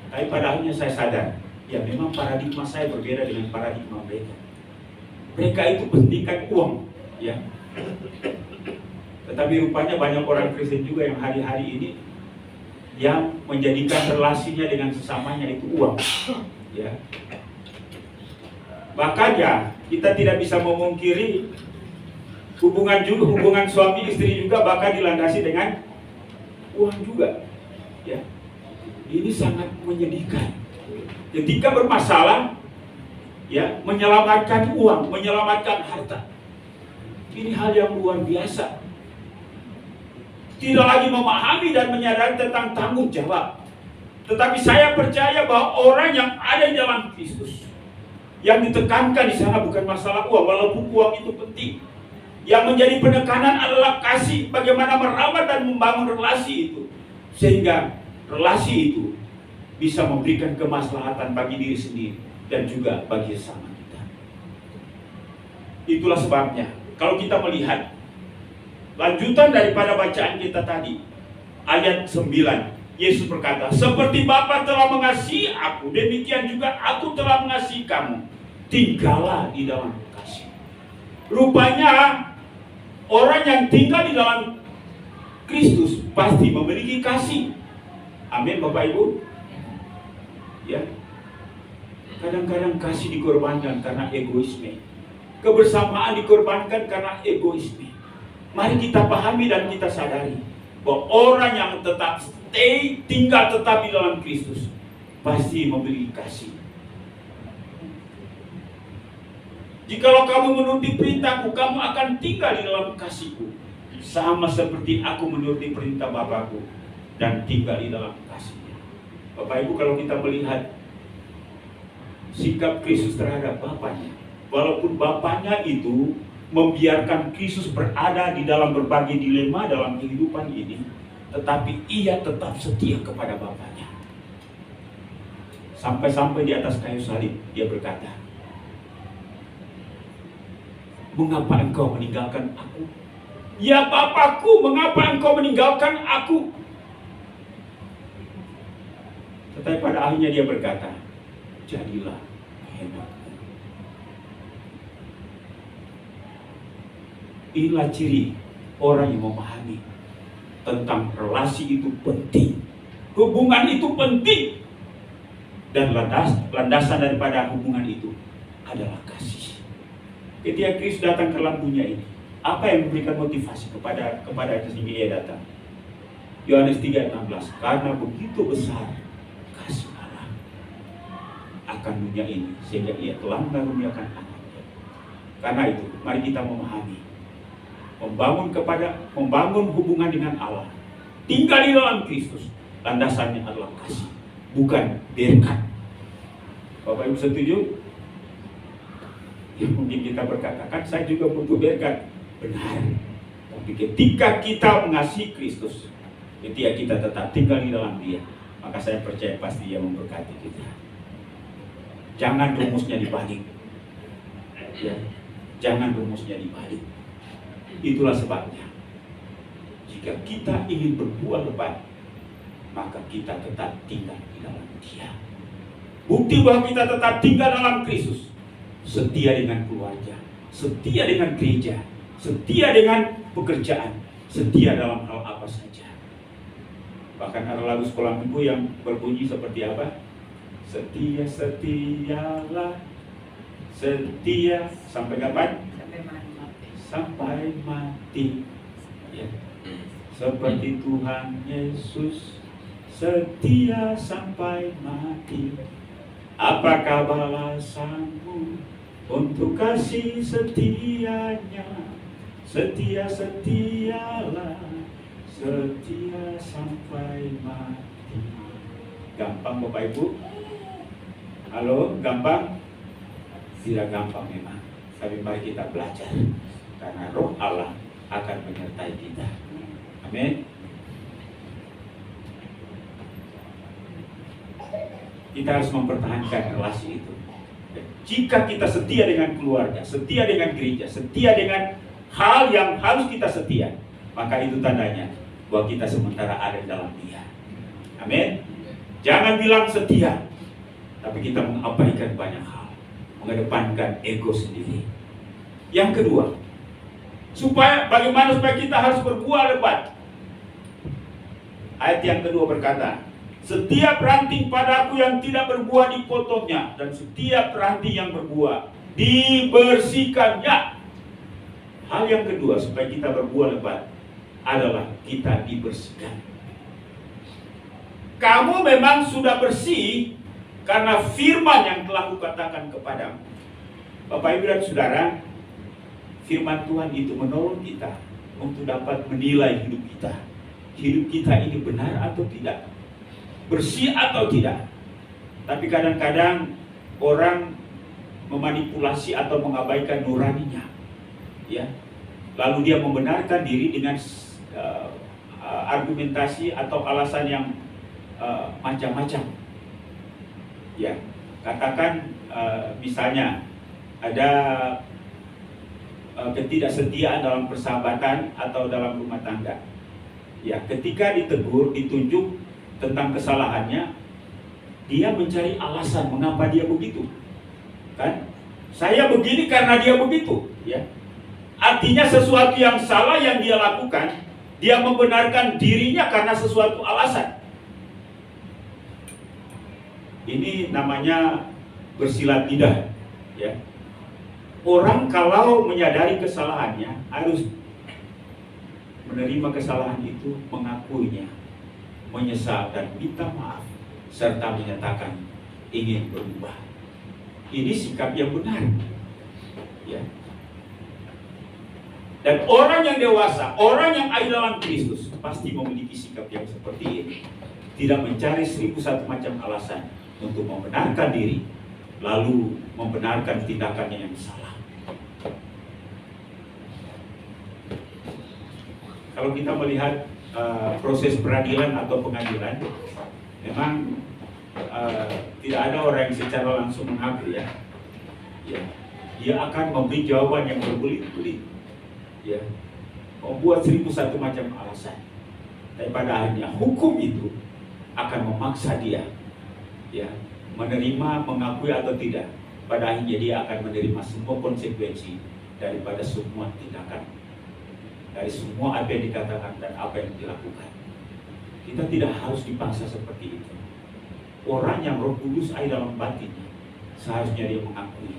Speaker 1: Tapi pada akhirnya saya sadar, ya memang paradigma saya berbeda dengan paradigma mereka. Mereka itu pentingkan uang, ya. Tetapi rupanya banyak orang Kristen juga yang hari-hari ini yang menjadikan relasinya dengan sesamanya itu uang, ya. Bahkan, ya, kita tidak bisa memungkiri hubungan suami istri juga bahkan dilandasi dengan uang juga, ya. Ini sangat menyedihkan. Ketika bermasalah, ya, menyelamatkan uang, menyelamatkan harta. Ini hal yang luar biasa. Tidak lagi memahami dan menyadari tentang tanggung jawab. Tetapi saya percaya bahwa orang yang ada di dalam Kristus, yang ditekankan di sana bukan masalah uang, walaupun uang itu penting. Yang menjadi penekanan adalah kasih, bagaimana merawat dan membangun relasi itu, sehingga relasi itu bisa memberikan kemaslahatan bagi diri sendiri dan juga bagi sesama kita. Itulah sebabnya kalau kita melihat lanjutan daripada bacaan kita tadi, ayat 9, Yesus berkata, seperti Bapa telah mengasihi aku, demikian juga aku telah mengasihi kamu. Tinggallah di dalam kasih. Rupanya orang yang tinggal di dalam Kristus pasti memiliki kasih. Amin Bapak Ibu. Ya. Kadang-kadang kasih dikorbankan karena egoisme. Kebersamaan dikorbankan karena egoisme. Mari kita pahami dan kita sadari bahwa orang yang tetap tinggal tetap di dalam Kristus pasti memiliki kasih. Jikalau kamu menuruti perintahku, kamu akan tinggal di dalam kasihku, sama seperti aku menuruti perintah Bapakku dan tinggal di dalam kasihnya. Bapak Ibu, kalau kita melihat sikap Kristus terhadap Bapaknya, walaupun Bapaknya itu membiarkan Kristus berada di dalam berbagai dilema dalam kehidupan ini, tetapi ia tetap setia kepada Bapaknya. Sampai-sampai di atas kayu salib dia berkata, "Mengapa engkau meninggalkan aku? Ya Bapakku, mengapa engkau meninggalkan aku?" Tetapi pada akhirnya dia berkata, "Jadilah kehendakmu." Inilah ciri orang yang memahami tentang relasi itu penting, hubungan itu penting, dan landasan daripada hubungan itu adalah kasih. Ketika Kristus datang ke dalam dunia ini, apa yang memberikan motivasi kepada sehingga ia datang? Yohanes 3:16, karena begitu besar kasih Allah akan dunia ini sehingga ia telah mengaruniakan anaknya. Karena itu, mari kita memahami, membangun hubungan dengan Allah, tinggal di dalam Kristus, landasannya adalah kasih, bukan berkat. Bapak Ibu setuju? Ya, mungkin kita berkata, kan saya juga butuh berkat. Benar. Tapi ketika kita mengasihi Kristus, ketika kita tetap tinggal di dalam Dia, maka saya percaya pasti Dia memberkati kita. Jangan rumusnya dibalik. Ya, jangan rumusnya dibalik. Itulah sebabnya, jika kita ingin berbuah lebat, maka kita tetap tinggal di dalam Dia. Bukti bahwa kita tetap tinggal dalam Kristus, setia dengan keluarga, setia dengan gereja, setia dengan pekerjaan, setia dalam hal apa saja. Bahkan ada lagu sekolah minggu yang berbunyi seperti apa? Setia, setialah, setia sampai kapan? Sampai mati. Ya. Seperti Tuhan Yesus setia sampai mati. Apakah balasanmu untuk kasih setianya? Setia, setialah, setia sampai mati. Gampang Bapak Ibu? Halo, gampang? Tidak gampang memang. Tapi mari kita belajar, karena Roh Allah akan menyertai kita. Amin. Kita harus mempertahankan relasi itu. Jika kita setia dengan keluarga, setia dengan gereja, setia dengan hal yang harus kita setia, maka itu tandanya bahwa kita sementara ada di dalam Dia. Amin. Jangan bilang setia, tapi kita mengabaikan banyak hal, mengedepankan ego sendiri. Yang kedua, bagaimana supaya kita harus berbuah lebat? Ayat yang kedua berkata, setiap ranting padaku yang tidak berbuah dipotongnya, dan setiap ranting yang berbuah dibersihkannya. Hal yang kedua supaya kita berbuah lebat adalah kita dibersihkan. Kamu memang sudah bersih karena firman yang telah kukatakan kepadamu. Bapak Ibu dan Saudara, firman Tuhan itu menolong kita untuk dapat menilai hidup kita. Hidup kita ini benar atau tidak, bersih atau tidak. Tapi kadang-kadang orang memanipulasi atau mengabaikan nuraninya, ya. Lalu dia membenarkan diri dengan argumentasi atau alasan yang macam-macam. Ya, katakan misalnya ada ketidaksetiaan dalam persahabatan atau dalam rumah tangga. Ya, ketika ditegur, ditunjuk tentang kesalahannya, dia mencari alasan mengapa dia begitu. Kan? Saya begini karena dia begitu, ya. Artinya sesuatu yang salah yang dia lakukan Dia membenarkan dirinya karena sesuatu alasan. Ini namanya bersilat lidah, ya. Orang kalau menyadari kesalahannya harus menerima kesalahan itu, mengakuinya, menyesal dan minta maaf, serta menyatakan ingin berubah. Ini sikap yang benar, ya. Dan orang yang dewasa, orang yang ada dalam Kristus pasti memiliki sikap yang seperti ini. Tidak mencari 1001 macam alasan untuk membenarkan diri, lalu membenarkan tindakannya yang salah. Kalau kita melihat proses peradilan atau pengadilan, memang tidak ada orang yang secara langsung mengaku, ya. Dia akan memberi jawaban yang berbelit-belit, ya, membuat 1001 macam alasan. Tapi pada akhirnya hukum itu akan memaksa dia, ya, menerima, mengakui atau tidak. Pada akhirnya dia akan menerima semua konsekuensi daripada semua tindakan, dari semua apa yang dikatakan dan apa yang dilakukan. Kita tidak harus dipaksa seperti itu. Orang yang Roh Kudus ada dalam batinnya, seharusnya dia mengakui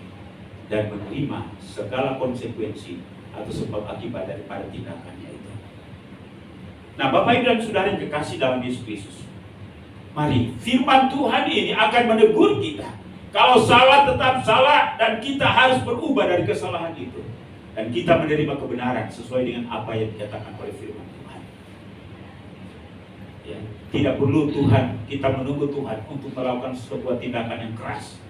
Speaker 1: dan menerima segala konsekuensi atau sebab akibat daripada tindakannya itu. Nah, Bapak Ibu dan Saudara yang kekasih dalam Yesus Kristus, mari firman Tuhan ini akan menegur kita. Kalau salah tetap salah, dan kita harus berubah dari kesalahan itu, dan kita menerima kebenaran sesuai dengan apa yang dikatakan oleh firman Tuhan. Ya, tidak perlu kita menunggu Tuhan untuk melakukan sebuah tindakan yang keras.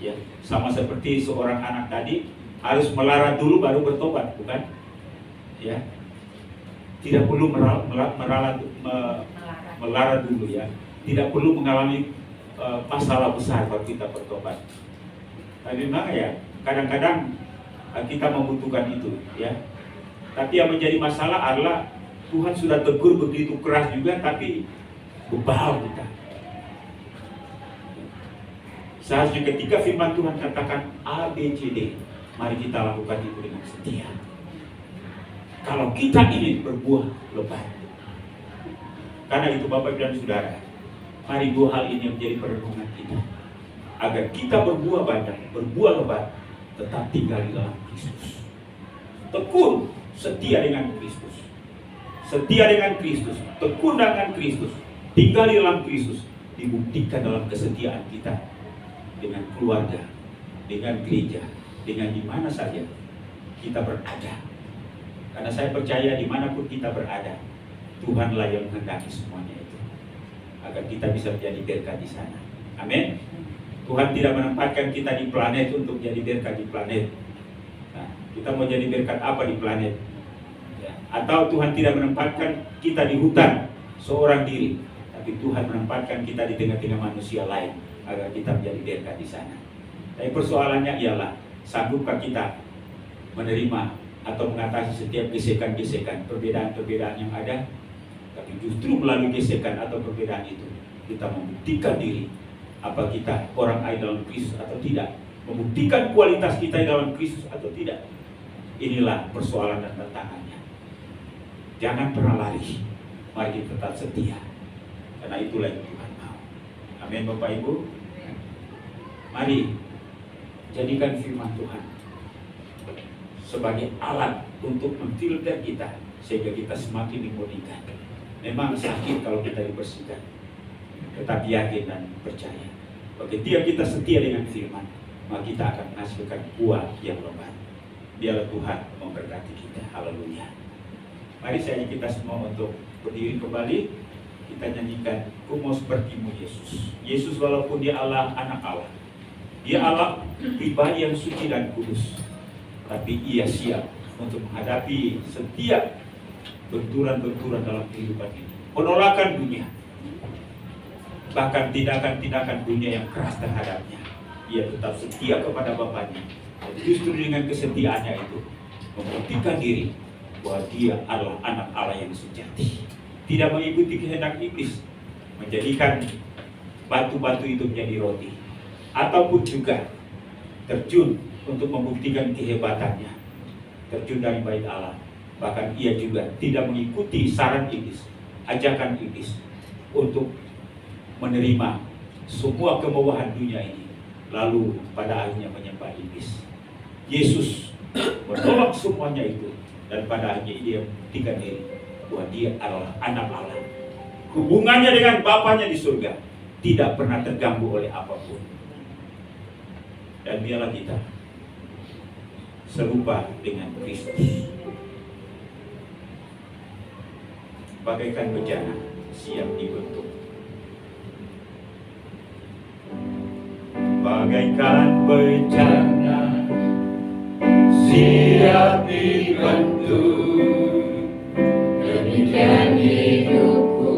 Speaker 1: Ya, sama seperti seorang anak tadi harus melarat dulu baru bertobat, bukan? Ya, tidak perlu melarat dulu, ya. Tidak perlu mengalami masalah besar kalau kita bertobat. Tapi memang, ya, kadang-kadang kita membutuhkan itu, ya. Tapi yang menjadi masalah adalah Tuhan sudah tegur begitu keras juga, tapi bebal kita. Seharusnya ketika firman Tuhan katakan A, B, C, D, mari kita lakukan itu dengan setia. Kalau kita ingin berbuah lebat. Karena itu Bapak dan Saudara, mari dua hal ini menjadi perenungan kita. Agar kita berbuah banyak, berbuah lebat, tetap tinggal di dalam Kristus. Tekun setia dengan Kristus. Setia dengan Kristus, tekun dengan Kristus, tinggal di dalam Kristus, dibuktikan dalam kesetiaan kita dengan keluarga, dengan gereja, dengan di mana saja kita berada. Karena saya percaya dimanapun kita berada, Tuhanlah yang menghendaki semuanya itu, agar kita bisa menjadi berkat di sana. Amin. Tuhan tidak menempatkan kita di planet untuk jadi berkat di planet. Nah, kita mau jadi berkat apa di planet? Ya. Atau Tuhan tidak menempatkan kita di hutan seorang diri, tapi Tuhan menempatkan kita di tengah-tengah manusia lain, agar kita menjadi berkat di sana. Tapi persoalannya ialah, sanggupkah kita menerima atau mengatasi setiap gesekan-gesekan, perbedaan-perbedaan yang ada? Tapi justru melalui gesekan atau perbedaan itu, kita membuktikan diri, apa kita orang ada dalam Kristus atau tidak, membuktikan kualitas kita dalam Kristus atau tidak. Inilah persoalan dan tantangannya. Jangan pernah lari, mari kita tetap setia, karena itulah yang Tuhan mau. Amin Bapak Ibu. Mari jadikan firman Tuhan sebagai alat untuk memfilter kita, sehingga kita semakin dimurnikan. Memang sakit kalau kita dibersihkan, tetapi yakin dan percaya, ketika kita setia dengan firman, maka kita akan menghasilkan buah yang lebat. Biarlah Tuhan memberkati kita. Haleluya. Mari saya ajak kita semua untuk berdiri kembali. Kita nyanyikan Ku Mau Sepertimu Yesus. Yesus walaupun dia Allah, anak Allah, dia Allah pribadi yang suci dan kudus, tapi ia siap untuk menghadapi setiap benturan-benturan dalam kehidupan ini, penolakan dunia, bahkan tindakan-tindakan dunia yang keras terhadapnya. Ia tetap setia kepada Bapaknya, dan justru dengan kesetiaannya itu membuktikan diri bahwa dia adalah anak Allah yang sejati, tidak mengikuti kehendak iblis, menjadikan batu-batu itu menjadi roti, ataupun juga terjun untuk membuktikan kehebatannya, terjun dari bait Allah Bahkan ia juga tidak mengikuti saran iblis, ajakan iblis untuk menerima semua kemewahan dunia ini, lalu pada akhirnya menyembah iblis. Yesus menolak semuanya itu, dan pada akhirnya dia membuktikan diri bahwa dia adalah anak Allah. Hubungannya dengan Bapanya di surga tidak pernah terganggu oleh apapun. Dan biarlah kita serupa dengan Kristus, bagaikan bejana siap dibentuk, bagaikan bejana
Speaker 2: siap dibentuk, demikian hidupku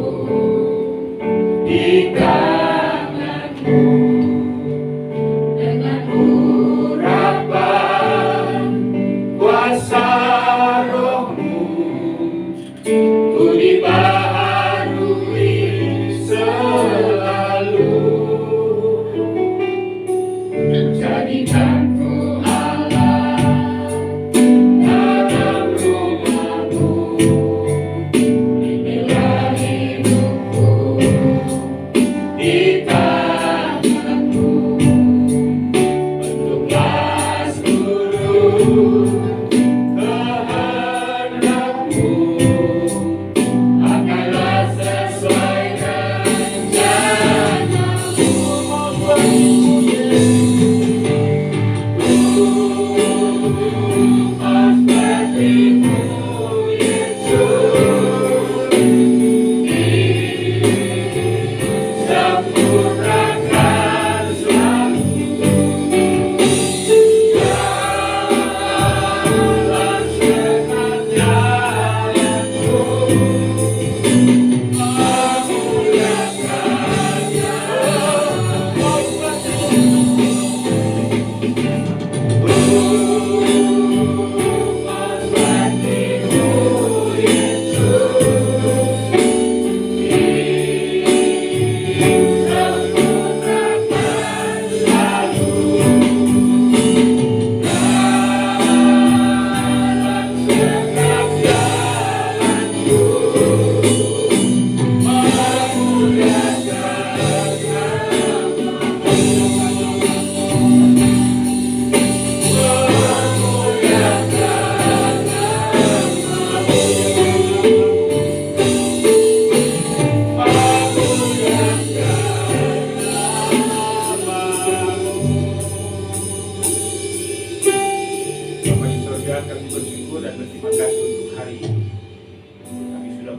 Speaker 2: di tanganmu, dengan urapan kuasa rohmu, ku dibaharui selalu, jadikanku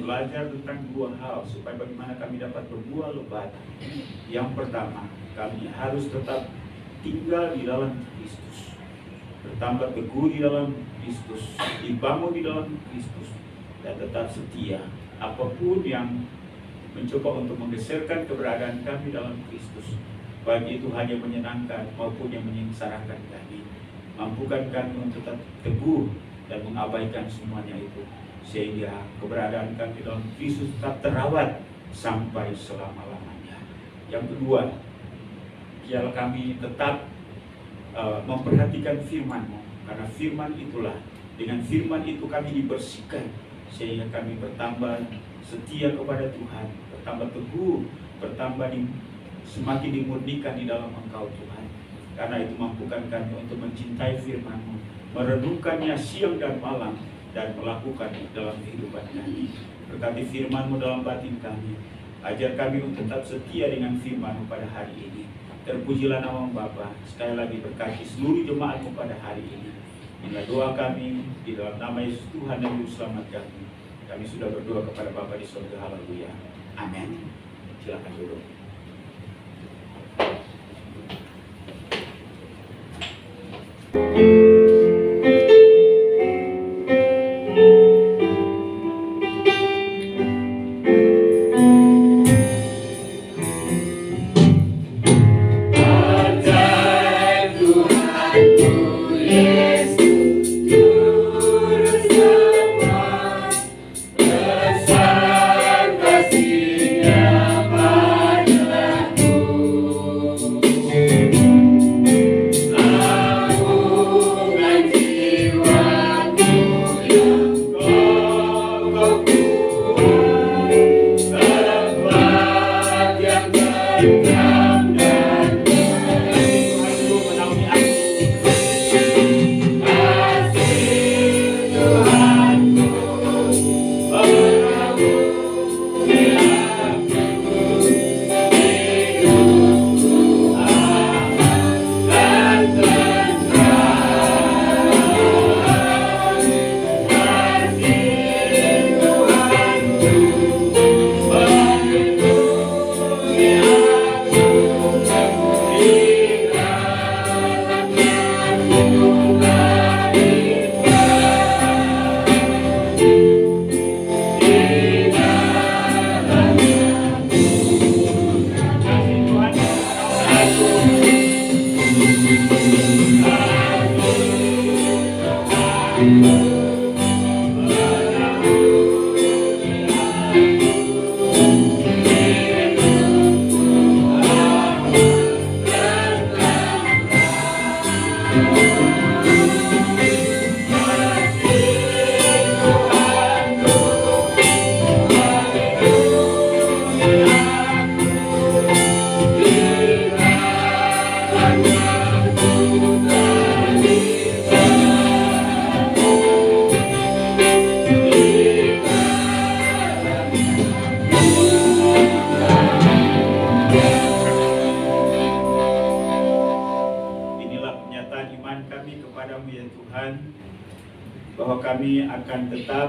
Speaker 1: belajar tentang dua hal supaya bagaimana kami dapat berbuah lebat. Yang pertama, kami harus tetap tinggal di dalam Kristus, bertambah teguh di dalam Kristus, dibangun di dalam Kristus, dan tetap setia. Apapun yang mencoba untuk menggeserkan keberadaan kami dalam Kristus, baik itu hanya menyenangkan maupun yang menyengsarakan kami, mampukan kami untuk tetap teguh dan mengabaikan semuanya itu, sehingga keberadaan kami dalam Kristus tetap terawat sampai selama-lamanya. Yang kedua, biarlah kami tetap memperhatikan firman-Mu, karena firman itulah, dengan firman itu kami dibersihkan, sehingga kami bertambah setia kepada Tuhan, bertambah teguh, semakin dimurnikan di dalam Engkau Tuhan. Karena itu mampukan kami untuk mencintai firman-Mu, merenungkannya siang dan malam, dan melakukannya dalam kehidupan kami. Berkati firman-Mu dalam batin kami, ajar kami untuk tetap setia dengan firman-Mu pada hari ini. Terpujilah nama Bapa. Sekali lagi berkati seluruh jemaat-Mu pada hari ini. Inilah doa kami di dalam nama Yesus Tuhan dan Juru Selamat kami. Kami sudah berdoa kepada Bapa di surga. Haleluya. Amin. Silakan duduk.
Speaker 2: Aku
Speaker 1: Inilah pernyataan iman kami kepadamu ya Tuhan, bahwa kami akan tetap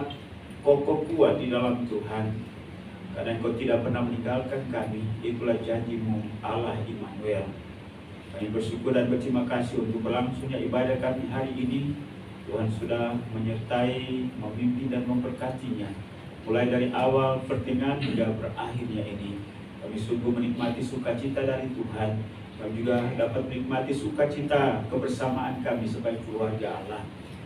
Speaker 1: kokoh kuat di dalam Tuhan, karena Engkau tidak pernah meninggalkan kami. Itulah janjimu, Allah Immanuel. Kami bersyukur dan berterima kasih untuk berlangsungnya ibadah kami hari ini. Tuhan sudah menyertai, memimpin dan memberkatinya, mulai dari awal, pertengahan hingga berakhirnya ini. Kami sungguh menikmati sukacita dari Tuhan. Kami juga dapat menikmati sukacita kebersamaan kami sebagai keluarga Allah.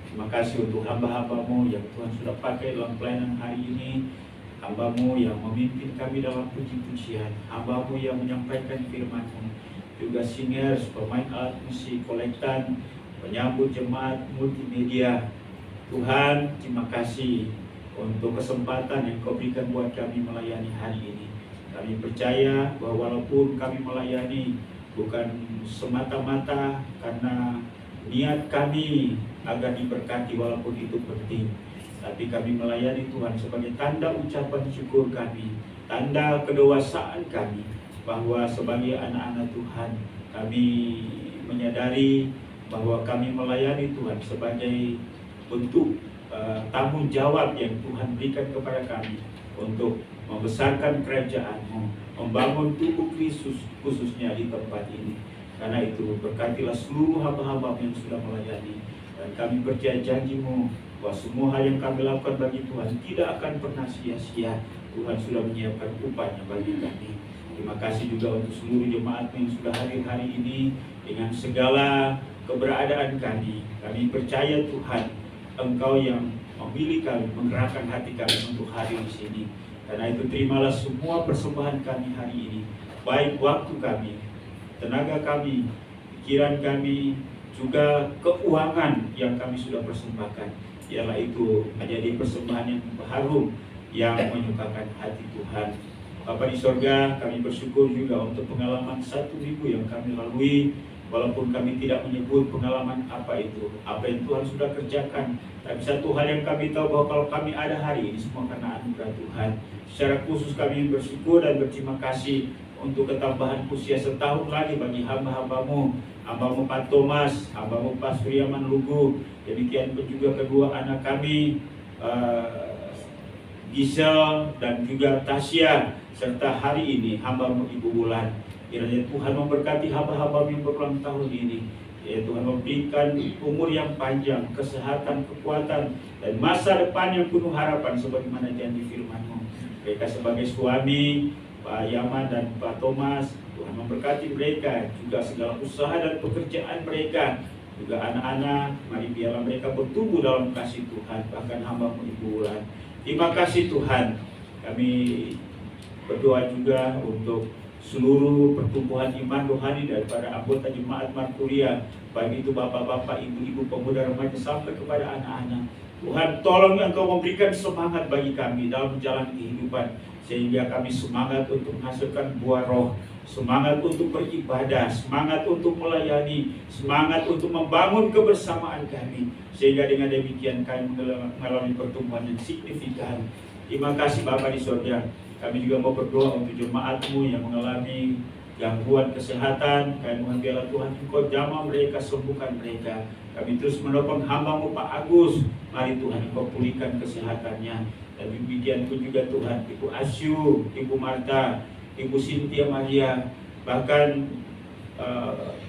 Speaker 1: Terima kasih untuk hamba-hambamu yang Tuhan sudah pakai dalam pelayanan hari ini. Hambamu yang memimpin kami dalam puji-pujian, hambamu yang menyampaikan firman-Mu, juga singers, pemain alat musik, kolektan, penyambut jemaat multimedia. Tuhan, terima kasih untuk kesempatan yang Kau berikan buat kami melayani hari ini. Kami percaya bahwa walaupun kami melayani bukan semata-mata karena niat kami agar diberkati, walaupun itu penting, tapi kami melayani Tuhan sebagai tanda ucapan syukur kami, tanda kedewasaan kami, bahwa sebagai anak-anak Tuhan kami menyadari bahwa kami melayani Tuhan sebagai bentuk tanggung jawab yang Tuhan berikan kepada kami untuk membesarkan kerajaan-Mu, membangun tubuh Kristus khususnya di tempat ini. Karena itu berkatilah seluruh hamba-hamba yang sudah melayani, dan kami percaya janji-Mu bahwa semua hal yang kami lakukan bagi Tuhan tidak akan pernah sia-sia. Tuhan sudah menyiapkan upahnya bagi kami. Terima kasih juga untuk seluruh jemaat yang sudah hadir hari ini dengan segala keberadaan kami. Kami percaya Tuhan, Engkau yang memilih kami, menggerakkan hati kami untuk hadir di sini. Karena itu terimalah semua persembahan kami hari ini, baik waktu kami, tenaga kami, pikiran kami, juga keuangan yang kami sudah persembahkan. Ialah itu menjadi persembahan yang harum, yang menyukakan hati Tuhan. Bapa di sorga, kami bersyukur juga untuk pengalaman 1.000 yang kami lalui. Walaupun kami tidak menyebut pengalaman apa itu, apa yang Tuhan sudah kerjakan, tapi satu hal yang kami tahu bahwa kalau kami ada hari ini semua karena anugerah Tuhan. Secara khusus kami bersyukur dan berterima kasih untuk ketambahan usia setahun lagi bagi hamba-hambamu, hambamu Pak Thomas, hambamu Pak Suryaman Lugu, demikian pun juga kedua anak kami Gisel dan juga Tasya, serta hari ini hambamu Ibu Bulan. Kiranya Tuhan memberkati hamba-hamba yang berulang tahun ini. Ya Tuhan, memberikan umur yang panjang, kesehatan, kekuatan, dan masa depan yang penuh harapan sebagaimana janji firman-Mu. Mereka sebagai suami, Pak Yaman dan Pak Thomas, Tuhan memberkati mereka, juga segala usaha dan pekerjaan mereka, juga anak-anak, mari biarlah mereka bertumbuh dalam kasih Tuhan, bahkan hamba-Mu Ibu Wulan. Terima kasih Tuhan. Kami berdoa juga untuk seluruh pertumbuhan iman rohani daripada anggota jemaat Markuria, baik itu bapak-bapak, ibu-ibu, pemuda, remaja sampai kepada anak-anak. Tuhan, tolong Engkau memberikan semangat bagi kami dalam jalan kehidupan, sehingga kami semangat untuk menghasilkan buah roh, semangat untuk beribadah, semangat untuk melayani, semangat untuk membangun kebersamaan kami, sehingga dengan demikian kami mengalami pertumbuhan yang signifikan. Terima kasih Bapa di surga. Kami juga mau berdoa untuk jemaat-Mu yang mengalami gangguan kesehatan. Kami mohon biarlah Tuhan Engkau jamah mereka, sembuhkan mereka. Kami terus menopang hamba-Mu Pak Agus. Mari Tuhan Engkau pulihkan kesehatannya. Dan demikian pun juga Tuhan Ibu Asyu, Ibu Marta, Ibu Cynthia Maria, bahkan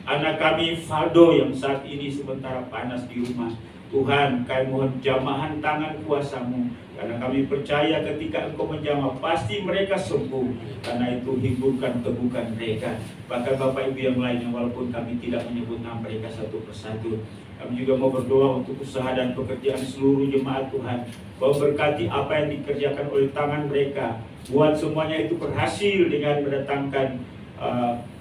Speaker 1: anak kami Faldo yang saat ini sementara panas di rumah. Tuhan, kami mohon jamahan tangan kuasa-Mu, karena kami percaya ketika Engkau menjamah pasti mereka sembuh. Karena itu hiburkan teguhkan mereka. Bahkan Bapak Ibu yang lainnya, walaupun kami tidak menyebut nama mereka satu persatu, kami juga mau berdoa untuk usaha dan pekerjaan seluruh jemaat Tuhan. Kau berkati apa yang dikerjakan oleh tangan mereka, buat semuanya itu berhasil dengan mendatangkan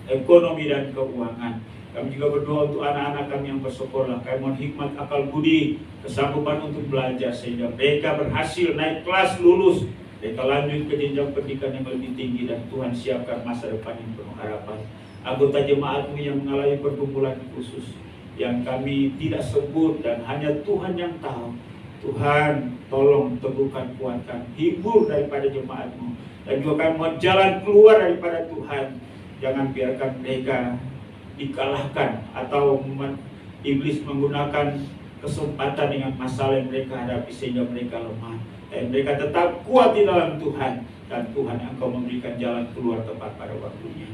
Speaker 1: ekonomi dan keuangan. Kami juga berdoa untuk anak-anak kami yang bersekolah. Kami mohon hikmat, akal budi, kesanggupan untuk belajar sehingga mereka berhasil naik kelas, lulus. Mereka lanjut ke jenjang pendidikan yang lebih tinggi dan Tuhan siapkan masa depan yang penuh harapan. Anggota jemaat-Mu yang mengalami pergumulan khusus yang kami tidak sebut dan hanya Tuhan yang tahu. Tuhan tolong teguhkan, kuatkan, hibur daripada jemaat-Mu. Dan juga kami mohon jalan keluar daripada Tuhan. Jangan biarkan mereka dikalahkan atau iblis menggunakan kesempatan dengan masalah yang mereka hadapi sehingga mereka lemah. Dan mereka tetap kuat di dalam Tuhan. Dan Tuhan Engkau memberikan jalan keluar tepat pada waktunya.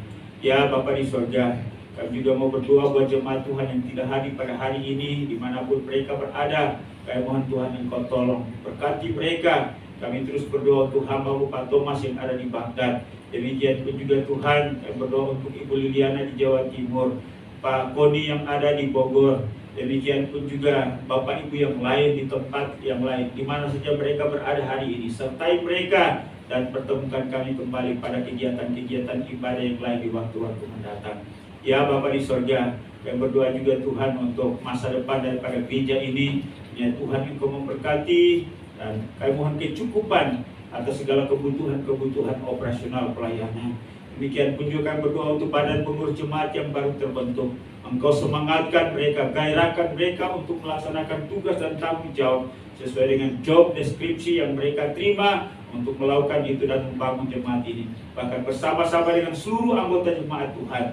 Speaker 1: Ya Bapa di surga, kami juga mau berdoa buat jemaat Tuhan yang tidak hadir pada hari ini, dimanapun mereka berada. Kami mohon Tuhan Engkau tolong berkati mereka. Kami terus berdoa untuk hamba-Mu Pak Thomas yang ada di Baghdad. Demikian pun juga Tuhan, kami berdoa untuk Ibu Liliana di Jawa Timur, Pak Koni yang ada di Bogor. Demikian pun juga Bapak Ibu yang lain di tempat yang lain, di mana saja mereka berada hari ini. Sertai mereka dan pertemukan kami kembali pada kegiatan-kegiatan ibadah yang lain di waktu-waktu mendatang. Ya Bapa di sorga, kami berdoa juga Tuhan untuk masa depan daripada gereja ini. Ya Tuhan Engkau memberkati dan kami mohon kecukupan atas segala kebutuhan-kebutuhan operasional pelayanan. Demikian pun juga kami berdoa untuk badan pengurus jemaat yang baru terbentuk. Engkau semangatkan mereka, gairahkan mereka untuk melaksanakan tugas dan tanggung jawab sesuai dengan job deskripsi yang mereka terima untuk melakukan itu dan membangun jemaat ini. Bahkan bersama-sama dengan seluruh anggota jemaat Tuhan,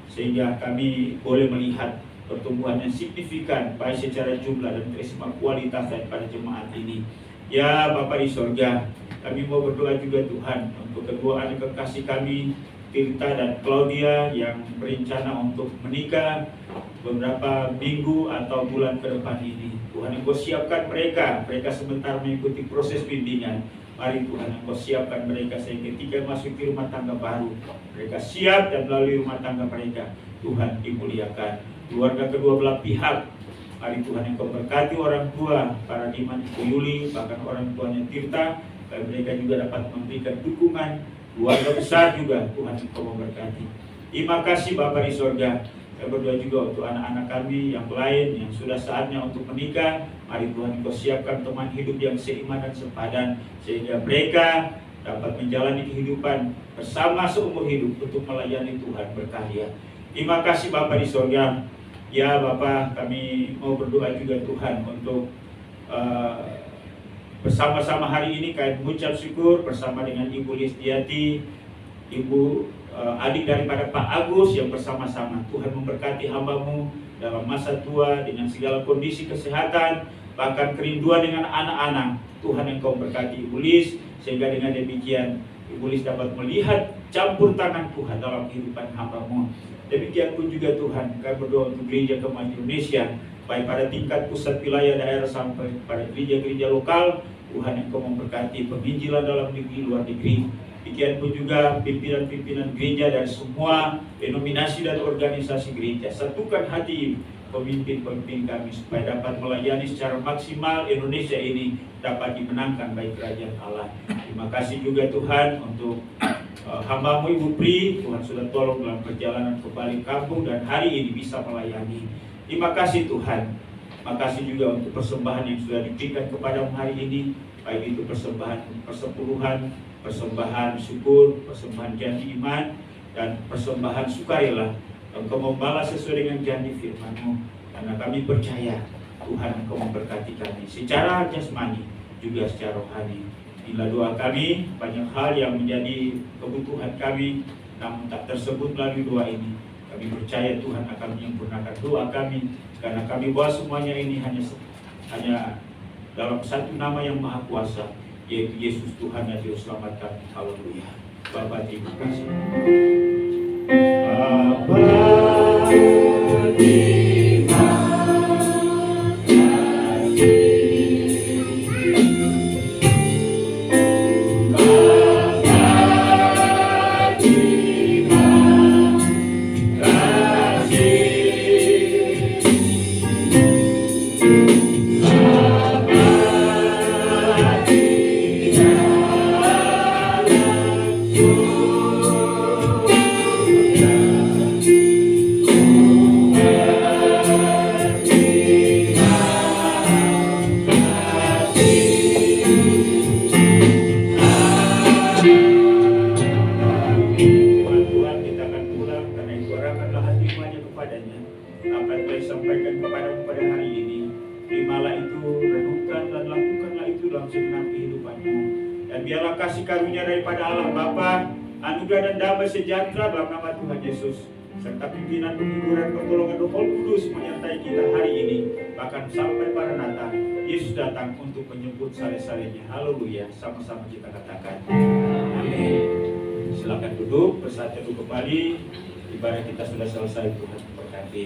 Speaker 1: sehingga kami boleh melihat pertumbuhan yang signifikan baik secara jumlah dan kualitas daripada jemaat ini. Ya Bapa di sorga, kami mau berdoa juga Tuhan untuk kedua anak kekasih kami, Tirta dan Claudia yang berencana untuk menikah beberapa minggu atau bulan ke depan ini. Tuhan Engkau siapkan mereka sebentar mengikuti proses bimbingan. Mari Tuhan Engkau siapkan mereka sehingga ketika masuk ke rumah tangga baru, mereka siap dan melalui rumah tangga mereka Tuhan dimuliakan. Keluarga kedua belah pihak, mari Tuhan Engkau berkati orang tua para Diman Ibu Yuli, bahkan orang tuanya Tirta, dan mereka juga dapat memberikan dukungan. Keluarga besar juga Tuhan Engkau memberkati. Terima kasih Bapa di sorga. Saya berdoa juga untuk anak-anak kami yang lain yang sudah saatnya untuk menikah. Mari Tuhan Engkau siapkan teman hidup yang seiman dan sepadan sehingga mereka dapat menjalani kehidupan bersama seumur hidup untuk melayani Tuhan berkarya. Terima kasih Bapa di sorga. Ya Bapa, kami mau berdoa juga Tuhan untuk bersama-sama hari ini kami mengucap syukur bersama dengan Ibu Lisdiati, Ibu adik daripada Pak Agus yang bersama-sama. Tuhan memberkati hamba-Mu dalam masa tua dengan segala kondisi kesehatan, bahkan kerinduan dengan anak-anak. Tuhan Engkau memberkati Ibu Lis sehingga dengan demikian Ibu Lis dapat melihat campur tangan Tuhan dalam kehidupan hamba-Mu. Demikian pun juga Tuhan, kami berdoa untuk gereja Kemajuan Indonesia, baik pada tingkat pusat wilayah daerah sampai pada gereja-gereja lokal. Tuhan Engkau memberkati penginjilan dalam negeri, luar negeri. Demikian pun juga pimpinan-pimpinan gereja dari semua denominasi dan organisasi gereja. Satukan hati pemimpin-pemimpin kami supaya dapat melayani secara maksimal Indonesia ini dapat dimenangkan bagi kerajaan Allah. Terima kasih juga Tuhan untuk hamba-Mu Ibu Pri. Tuhan sudah tolong dalam perjalanan kembali kampung dan hari ini bisa melayani. Terima kasih Tuhan. Terima kasih juga untuk persembahan yang sudah diberikan kepada-Mu hari ini, baik itu persembahan persepuluhan, persembahan syukur, persembahan janji iman, dan persembahan sukarela. Engkau membalas sesuai dengan janji firman-Mu, karena kami percaya Tuhan Engkau memberkati kami secara jasmani juga secara rohani. Inilah doa kami, banyak hal yang menjadi kebutuhan kami namun tak tersebut melalui doa ini. Kami percaya Tuhan akan menyempurnakan doa kami, karena kami bawa semuanya ini hanya dalam satu nama yang maha kuasa, yaitu Yesus Tuhan dan Juru Selamat kami. Haleluya. Bapa, terima kasih. Bapa, apa yang telah disampaikan kepadamu pada hari ini. Terimalah itu, renungkan dan lakukanlah itu dalam segenap kehidupanmu. Dan biarlah kasih karunia daripada Allah Bapa, anugerah dan damai sejahtera dalam nama Tuhan Yesus, serta pimpinan penghiburan pertolongan Roh Kudus menyertai kita hari ini, bahkan sampai Maranatha. Yesus datang untuk menjemput sale-salenya. Haleluya, sama-sama kita katakan amin. Silakan duduk, bersaat teduh kembali. Ibadah kita sudah selesai, Tuhan memberkati.